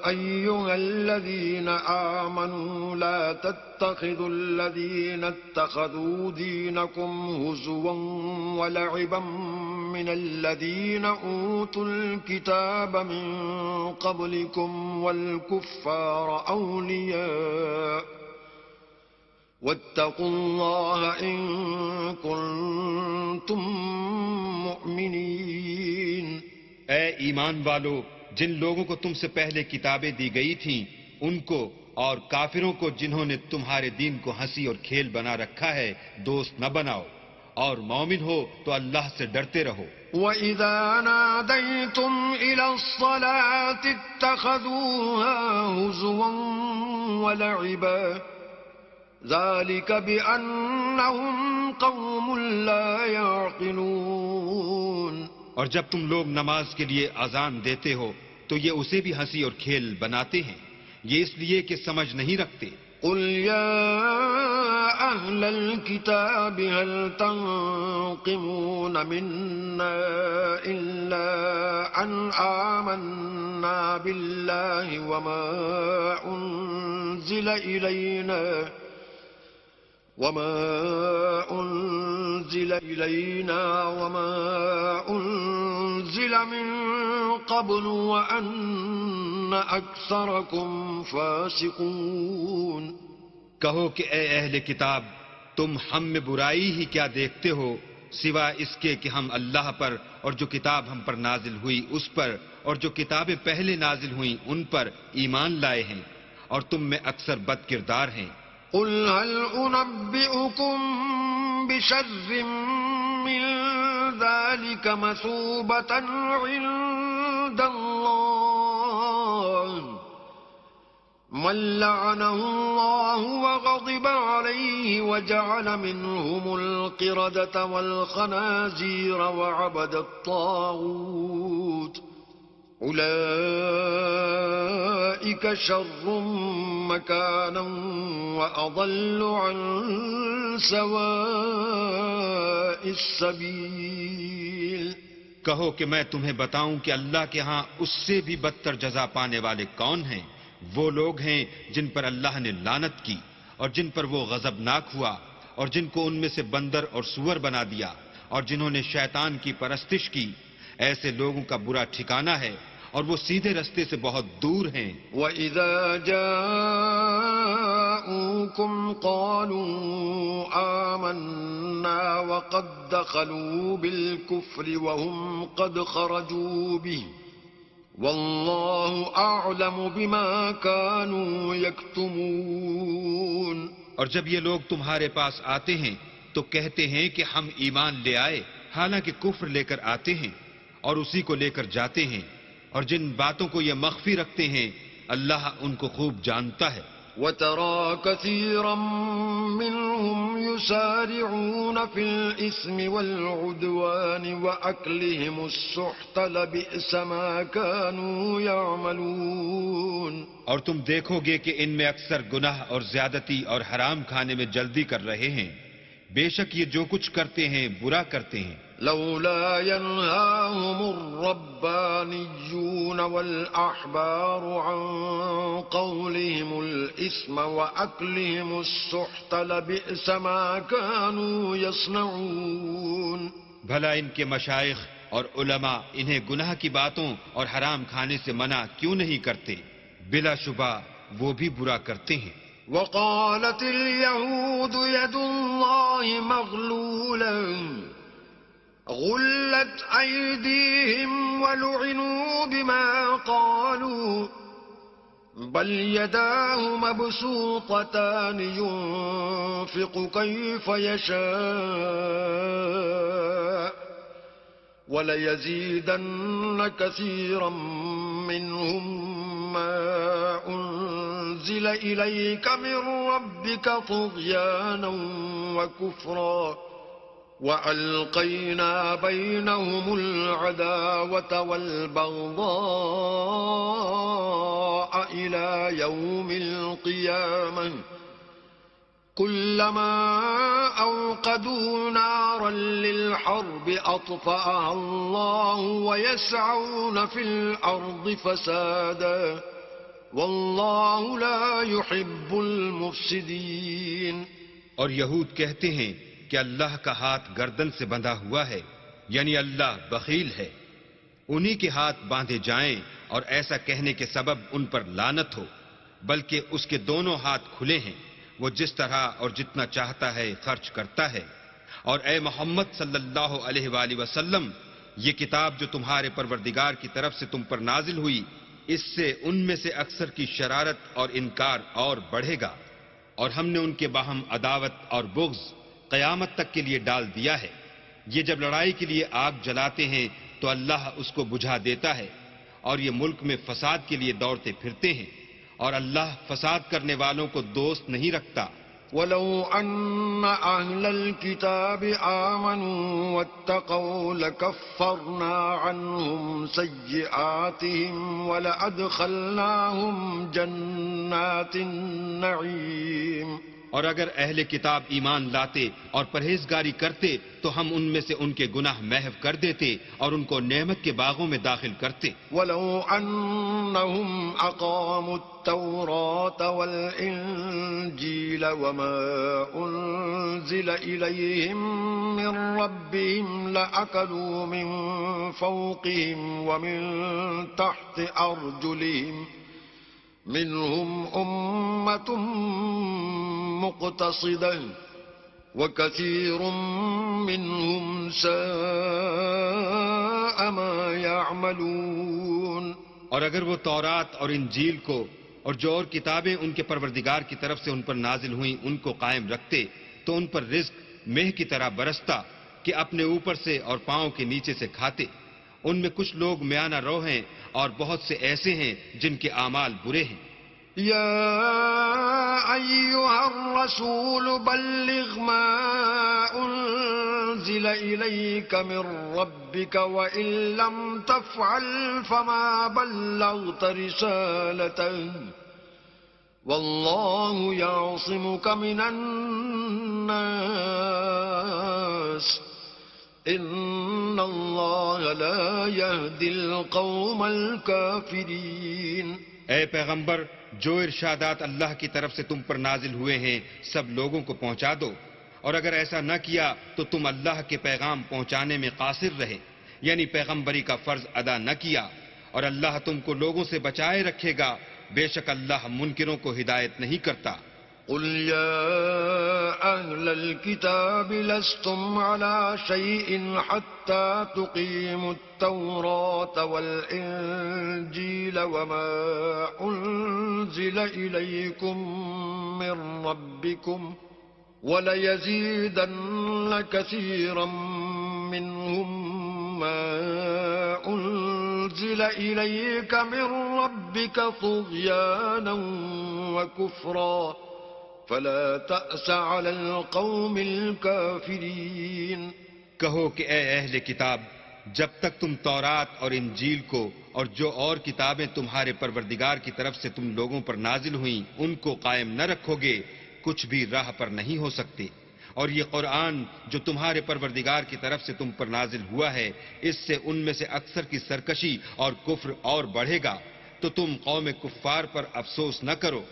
S1: أيها الذين آمنوا لا تتخذوا الذين اتخذوا دينكم هزوا ولعبا من الذين أوتوا الكتاب من قبلكم والكفار أولياء واتقوا الله إن كنتم مؤمنين.
S2: اے ایمان والو، جن لوگوں کو تم سے پہلے کتابیں دی گئی تھیں ان کو اور کافروں کو جنہوں نے تمہارے دین کو ہنسی اور کھیل بنا رکھا ہے دوست نہ بناؤ، اور مومن ہو تو اللہ سے ڈرتے رہو.
S1: وَإِذَا نَادَيْتُمْ إِلَى الصَّلَاةِ اتَّخَذُوهَا هُزُوًا وَلَعِبًا ذَلِكَ بِأَنَّهُمْ قوم لا يعقلون.
S2: اور جب تم لوگ نماز کے لیے اذان دیتے ہو تو یہ اسے بھی ہنسی اور کھیل بناتے ہیں، یہ اس لیے کہ سمجھ نہیں رکھتے.
S1: قل يا أهل الكتاب هل تنقمون منا إلا أن آمنا بالله وما أنزل إلينا وما أنزل من قبل وأن أكثركم فاسقون.
S2: کہو کہ اے اہل کتاب، تم ہم میں برائی ہی کیا دیکھتے ہو سوا اس کے کہ ہم اللہ پر اور جو کتاب ہم پر نازل ہوئی اس پر اور جو کتابیں پہلے نازل ہوئیں ان پر ایمان لائے ہیں، اور تم میں اکثر بد کردار ہیں.
S1: قل هل أنبئكم بشر من ذلك مثوبة عند الله من لعنه الله وغضب عليه وجعل منهم القردة والخنازير وعبد الطاغوت أولئك شر مكانا وأضل عن سواء السبيل.
S2: کہو کہ میں تمہیں بتاؤں کہ اللہ کے ہاں اس سے بھی بدتر جزا پانے والے کون ہیں؟ وہ لوگ ہیں جن پر اللہ نے لعنت کی اور جن پر وہ غضبناک ہوا اور جن کو ان میں سے بندر اور سور بنا دیا اور جنہوں نے شیطان کی پرستش کی. ایسے لوگوں کا برا ٹھکانہ ہے اور وہ سیدھے رستے سے بہت دور ہیں.
S1: وَإِذَا جَاءُوكُمْ قَالُوا آمَنَّا وَقَدْ دَخَلُوا بِالْكُفْرِ وَهُمْ قَدْ خَرَجُوا بِهِ وَاللَّهُ أَعْلَمُ بِمَا كَانُوا يَكْتُمُونَ.
S2: اور جب یہ لوگ تمہارے پاس آتے ہیں تو کہتے ہیں کہ ہم ایمان لے آئے، حالانکہ کفر لے کر آتے ہیں اور اسی کو لے کر جاتے ہیں، اور جن باتوں کو یہ مخفی رکھتے ہیں اللہ ان کو خوب جانتا ہے.
S1: وَتَرَى كَثِيرًا مِّنْهُمْ يُسَارِعُونَ فِي الْإِثْمِ وَالْعُدْوَانِ وَأَكْلِهِمُ السُّحْتَ لَبِئْسَ مَا كَانُوا يَعْمَلُونَ.
S2: اور تم دیکھو گے کہ ان میں اکثر گناہ اور زیادتی اور حرام کھانے میں جلدی کر رہے ہیں، بے شک یہ جو کچھ کرتے ہیں برا کرتے ہیں.
S1: لولا ينهاهم الربانيون والأحبار عن قولهم الإثم وأكلهم السحت لبئس ما كانوا يصنعون.
S2: بھلا ان کے مشائخ اور علماء انہیں گناہ کی باتوں اور حرام کھانے سے منع کیوں نہیں کرتے؟ بلا شبہ وہ بھی برا کرتے ہیں.
S1: وقالت اليهود يد الله مغلولة غلت أيديهم ولعنوا بما قالوا بل يداه مبسوطتان ينفق كيف يشاء وليزيدن كثيرا منهم ما أنزل إليك من ربك طغيانا وكفرا وألقينا بينهم العداوة والبغضاء إلى يوم القيامة كلما أوقدوا نارا للحرب أطفأها الله ويسعون في الأرض فسادا والله لا يحب المفسدين.
S2: اور یہود کہتے ہیں کہ اللہ کا ہاتھ گردن سے بندھا ہوا ہے، یعنی اللہ بخیل ہے، انہی کے ہاتھ باندھے جائیں اور ایسا کہنے کے سبب ان پر لعنت ہو، بلکہ اس کے دونوں ہاتھ کھلے ہیں، وہ جس طرح اور جتنا چاہتا ہے خرچ کرتا ہے. اور اے محمد صلی اللہ علیہ وآلہ وسلم، یہ کتاب جو تمہارے پروردگار کی طرف سے تم پر نازل ہوئی، اس سے ان میں سے اکثر کی شرارت اور انکار اور بڑھے گا، اور ہم نے ان کے باہم عداوت اور بغض قیامت تک کے لیے ڈال دیا ہے. یہ جب لڑائی کے لیے آگ جلاتے ہیں تو اللہ اس کو بجھا دیتا ہے، اور یہ ملک میں فساد کے لیے دوڑتے پھرتے ہیں، اور اللہ فساد کرنے والوں کو دوست نہیں رکھتا.
S1: ولو أن أهل الكتاب آمنوا واتقوا لكفرنا عنهم سيئاتهم ولأدخلناهم جنات النعيم.
S2: اور اگر اہل کتاب ایمان لاتے اور پرہیزگاری کرتے تو ہم ان میں سے ان کے گناہ محو کر دیتے اور ان کو نعمت کے باغوں میں داخل کرتے.
S1: ولو أنهم أقاموا التوراة والإنجيل وما أنزل إليهم من ربهم لأكلوا من فوقهم ومن تحت أرجلهم منهم أمة مقتصدة وكثير منهم ساء ما يعملون.
S2: اور اگر وہ تورات اور انجیل کو اور جو اور کتابیں ان کے پروردگار کی طرف سے ان پر نازل ہوئیں ان کو قائم رکھتے تو ان پر رزق مہ کی طرح برستا کہ اپنے اوپر سے اور پاؤں کے نیچے سے کھاتے. ان میں کچھ لوگ میانہ رو ہیں اور بہت سے ایسے ہیں جن کے اعمال برے ہیں.
S1: يا أيها الرسول بلغ ما أنزل إليك من ربك وإن لم تفعل فما بلغت رسالته والله يعصمك من الناس إن الله لا يهدي القوم الكافرين.
S2: اے پیغمبر، جو ارشادات اللہ کی طرف سے تم پر نازل ہوئے ہیں سب لوگوں کو پہنچا دو، اور اگر ایسا نہ کیا تو تم اللہ کے پیغام پہنچانے میں قاصر رہے، یعنی پیغمبری کا فرض ادا نہ کیا، اور اللہ تم کو لوگوں سے بچائے رکھے گا، بے شک اللہ منکروں کو ہدایت نہیں کرتا.
S1: قل يا أهل الكتاب لستم على شيء حتى تقيموا التوراة والإنجيل وما أنزل إليكم من ربكم وليزيدن كثيرا منهم ما أنزل إليك من ربك طغيانا وكفرا فلا تأس على القوم الكافرين.
S2: کہو کہ اے اہل کتاب، جب تک تم تورات اور انجیل کو اور جو اور کتابیں تمہارے پروردگار کی طرف سے تم لوگوں پر نازل ہوئیں ان کو قائم نہ رکھو گے کچھ بھی راہ پر نہیں ہو سکتے. اور یہ قرآن جو تمہارے پروردگار کی طرف سے تم پر نازل ہوا ہے اس سے ان میں سے اکثر کی سرکشی اور کفر اور بڑھے گا، تو تم قوم کفار پر افسوس نہ کرو.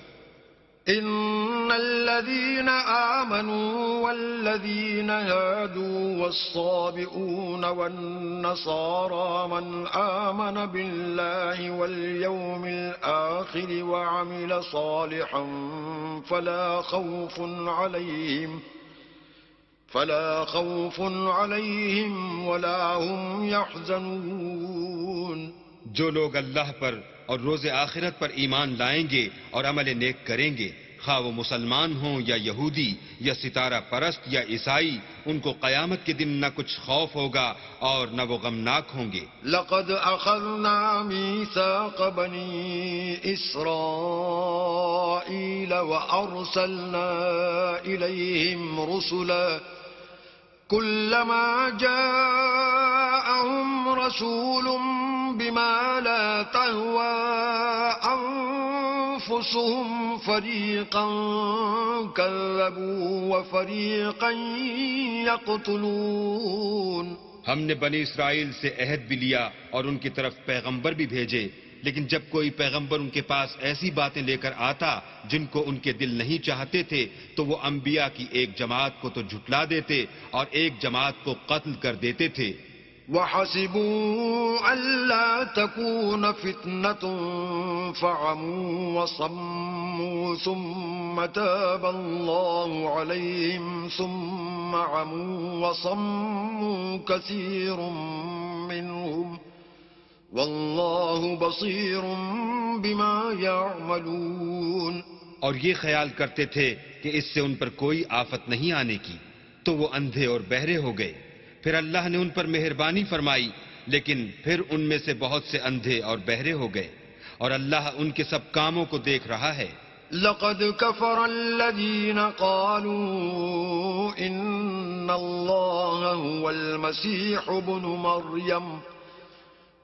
S1: إن الذين آمنوا والذين هادوا والصابئون والنصارى من آمن بالله واليوم الآخر وعمل صالحا فلا خوف عليهم ولا هم يحزنون.
S2: جو لوگ اللہ پر اور روز آخرت پر ایمان لائیں گے اور عمل نیک کریں گے، خواہ وہ مسلمان ہوں یا یہودی یا ستارہ پرست یا عیسائی، ان کو قیامت کے دن نہ کچھ خوف ہوگا اور نہ وہ غمناک ہوں گے.
S1: لقد أخذنا ميثاق بني إسرائيل وأرسلنا إليهم رسلا كلما جاءهم رسول بما لا تهوى أنفسهم فريقا كذبوا وفريقا يقتلون.
S2: ہم نے بنی اسرائیل سے عہد بھی لیا اور ان کی طرف پیغمبر بھی بھیجے، لیکن جب کوئی پیغمبر ان کے پاس ایسی باتیں لے کر آتا جن کو ان کے دل نہیں چاہتے تھے تو وہ انبیاء کی ایک جماعت کو تو جھٹلا دیتے اور ایک جماعت کو قتل کر دیتے تھے.
S1: وحسبوا ألا تكون فتنة فعموا وصموا ثم تاب الله عليهم ثم عموا وصموا كثير منهم والله بصير بما يعملون.
S2: اور یہ خیال کرتے تھے کہ اس سے ان پر کوئی آفت نہیں آنے کی تو وہ اندھے اور بہرے ہو گئے. پھر اللہ نے ان پر مہربانی فرمائی لیکن پھر ان میں سے بہت سے اندھے اور بہرے ہو گئے، اور اللہ ان کے سب کاموں کو دیکھ رہا ہے.
S1: لقد كفر الذين قالوا إن الله هو المسيح ابن مريم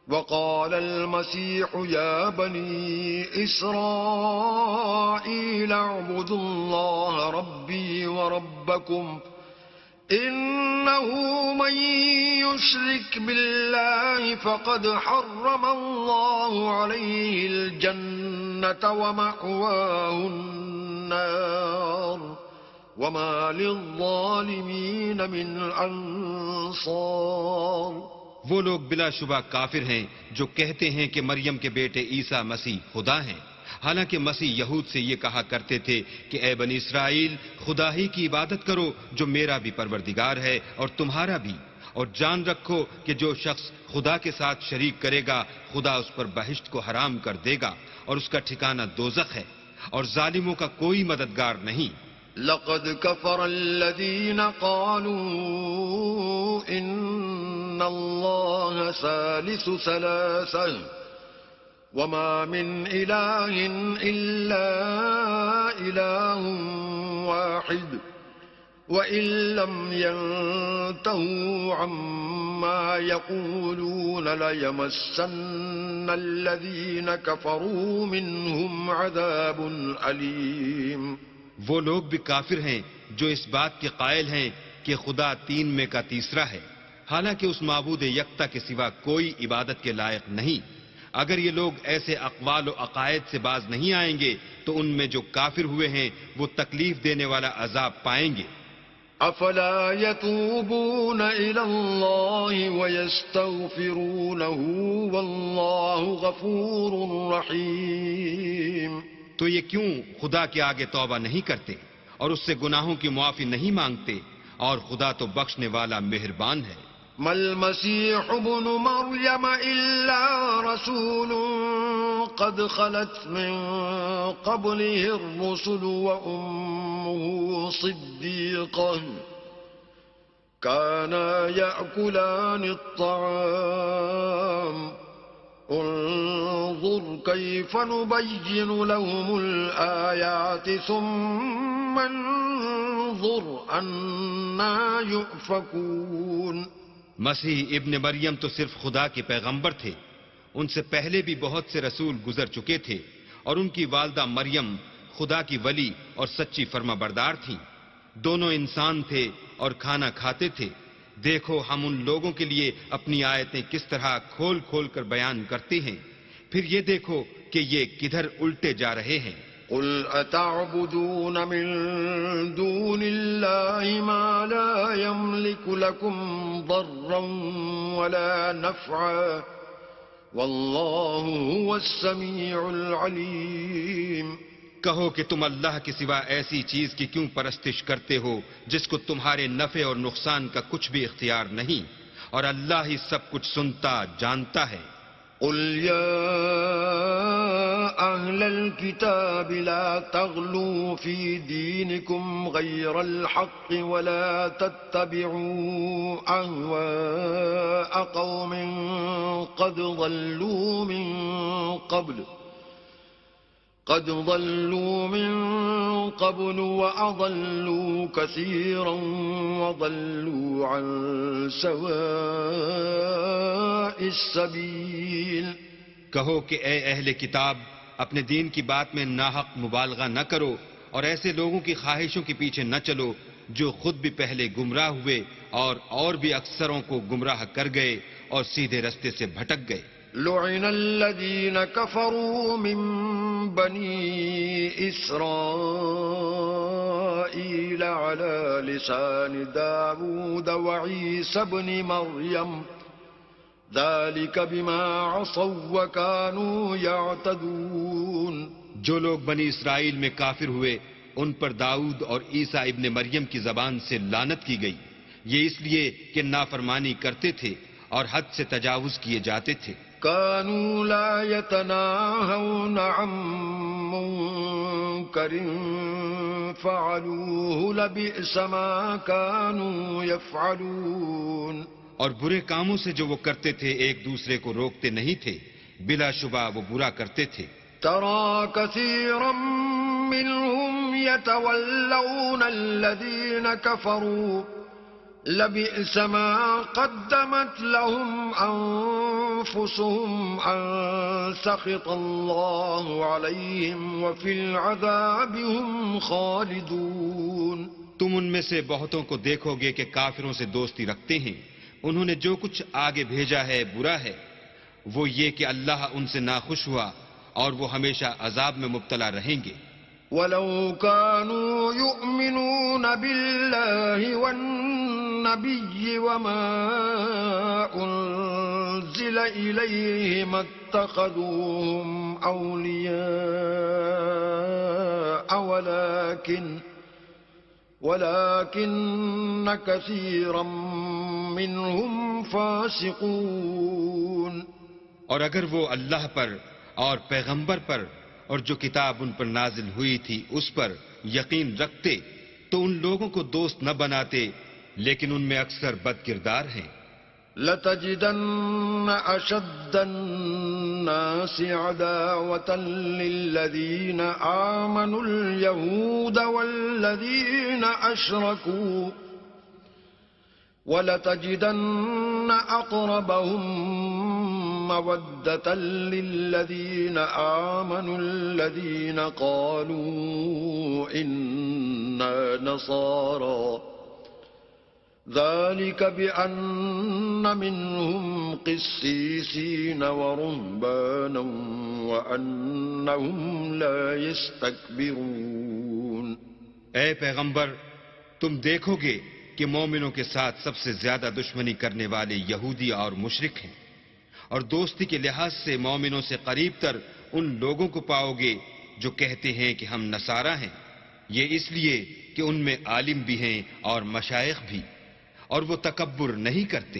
S1: وقال المسيح يا بني إسرائيل اعبدوا الله ربي وربكم إنه من يشرك بالله فقد حرم الله عليه الجنة ومأواه النار وما للظالمين من أنصار.
S2: وہ لوگ بلا شبہ کافر ہیں جو کہتے ہیں کہ مریم کے بیٹے عیسیٰ مسیح خدا ہیں، حالانکہ مسیح یہود سے یہ کہا کرتے تھے کہ اے بنی اسرائیل خدا ہی کی عبادت کرو جو میرا بھی پروردگار ہے اور تمہارا بھی، اور جان رکھو کہ جو شخص خدا کے ساتھ شریک کرے گا خدا اس پر بہشت کو حرام کر دے گا اور اس کا ٹھکانہ دوزخ ہے اور ظالموں کا کوئی مددگار نہیں.
S1: لقد كفر الذين قالوا إن الله ثالث ثلاثة وما من إله إلا إله واحد وإن لم ينتهوا عما يقولون ليمسن الذين كفروا منهم عذاب أليم.
S2: وہ لوگ بھی کافر ہیں جو اس بات کے قائل ہیں کہ خدا تین میں کا تیسرا ہے، حالانکہ اس معبود یکتا کے سوا کوئی عبادت کے لائق نہیں. اگر یہ لوگ ایسے اقوال و عقائد سے باز نہیں آئیں گے تو ان میں جو کافر ہوئے ہیں وہ تکلیف دینے والا عذاب پائیں گے.
S1: افلا يتوبون الى الله ويستغفرونه والله غفور رحيم.
S2: تو یہ کیوں خدا کے آگے توبہ نہیں کرتے اور اس سے گناہوں کی معافی نہیں مانگتے، اور خدا تو بخشنے والا مہربان ہے.
S1: ما المسيح ابن مريم إلا رسول قد خلت من قبله الرسل وأمه صديقة كانا يأكلان الطعام انظر كيف نبين لهم الآيات ثم انظر أنا يؤفكون.
S2: مسیح ابن مریم تو صرف خدا کے پیغمبر تھے، ان سے پہلے بھی بہت سے رسول گزر چکے تھے، اور ان کی والدہ مریم خدا کی ولی اور سچی فرما بردار تھیں. دونوں انسان تھے اور کھانا کھاتے تھے. دیکھو ہم ان لوگوں کے لیے اپنی آیتیں کس طرح کھول کھول کر بیان کرتے ہیں، پھر یہ دیکھو کہ یہ کدھر الٹے جا رہے ہیں.
S1: قل اتعبدون من دون الله ما لا يملك لكم ضرا ولا نفعا والله هو السميع العليم.
S2: کہو کہ تم اللہ کے سوا ایسی چیز کی کیوں پرستش کرتے ہو جس کو تمہارے نفع اور نقصان کا کچھ بھی اختیار نہیں، اور اللہ ہی سب کچھ سنتا جانتا ہے.
S1: قل يا أهل الكتاب لا تغلوا في دينكم غير الحق ولا تتبعوا أهواء قوم قد ضلوا من قبل وأضلوا كثيرا وضلوا عن سواء السبيل.
S2: کہو کہ اے اہل کتاب اپنے دین کی بات میں ناحق مبالغہ نہ کرو اور ایسے لوگوں کی خواہشوں کے پیچھے نہ چلو جو خود بھی پہلے گمراہ ہوئے اور بھی اکثروں کو گمراہ کر گئے اور سیدھے رستے سے بھٹک گئے.
S1: لعن الذين كفروا من بني إسرائيل على لسان داود وعيسى بن مريم ذلك بما عصوا وكانوا يعتدون.
S2: جو لوگ بنی اسرائیل میں کافر ہوئے ان پر داؤد اور عیسیٰ ابن مریم کی زبان سے لعنت کی گئی، یہ اس لیے کہ نافرمانی کرتے تھے اور حد سے تجاوز کیے جاتے تھے.
S1: كانوا لا يتناهون عن منكر فعلوه لبئس ما كانوا يفعلون.
S2: اور برے کاموں سے جو وہ کرتے تھے ایک دوسرے کو روکتے نہیں تھے، بلا شبہ وہ برا کرتے تھے.
S1: ترى كثيرا منهم يتولون الذين كفروا لبئس ما قدمت لهم أنفسهم أن سخط الله عليهم وفي العذاب هم خالدون.
S2: تم ان میں سے بہتوں کو دیکھو گے کہ کافروں سے دوستی رکھتے ہیں. انہوں نے جو کچھ آگے بھیجا ہے برا ہے. وہ یہ کہ اللہ ان سے ناخوش ہوا اور وہ ہمیشہ عذاب میں مبتلا رہیں گے.
S1: وَلَوْ كَانُوا يُؤْمِنُونَ بِاللَّهِ وَالنَّبِيِّ وَمَا أُنزِلَ إِلَيْهِ مَا اتَّخَذُوهُمْ أَوْلِيَاءَ وَلَكِنَّ كَثِيرًا مِّنْهُمْ فَاسِقُونَ.
S2: اور اگر وہ اللہ پر اور پیغمبر پر اور جو کتاب ان پر نازل ہوئی تھی اس پر یقین رکھتے تو ان لوگوں کو دوست نہ بناتے، لیکن ان میں اکثر بد کردار ہیں.
S1: لَتَجِدَنَّ أَشَدَّ النَّاسِ عَدَاوَةً لِّلَّذِينَ آمَنُوا الْيَهُودَ وَالَّذِينَ أَشْرَكُوا وَلَتَجِدَنَّ أَقْرَبَهُم مَّوَدَّةً لِّلَّذِينَ آمَنُوا الَّذِينَ قَالُوا إِنَّا نَصَارَىٰ ذَلِكَ بِأَنَّ مِنْهُمْ قِسِّيسِينَ وَرُهْبَانًا وَأَنَّهُمْ لَا يَسْتَكْبِرُونَ.
S2: اے پیغمبر، تم دیکھو گے کہ مومنوں کے ساتھ سب سے زیادہ دشمنی کرنے والے یہودی اور مشرک ہیں، اور دوستی کے لحاظ سے مومنوں سے قریب تر ان لوگوں کو پاؤ گے جو کہتے ہیں کہ ہم نصارہ ہیں. یہ اس لیے کہ ان میں عالم بھی ہیں اور مشائخ بھی، اور وہ تکبر نہیں کرتے.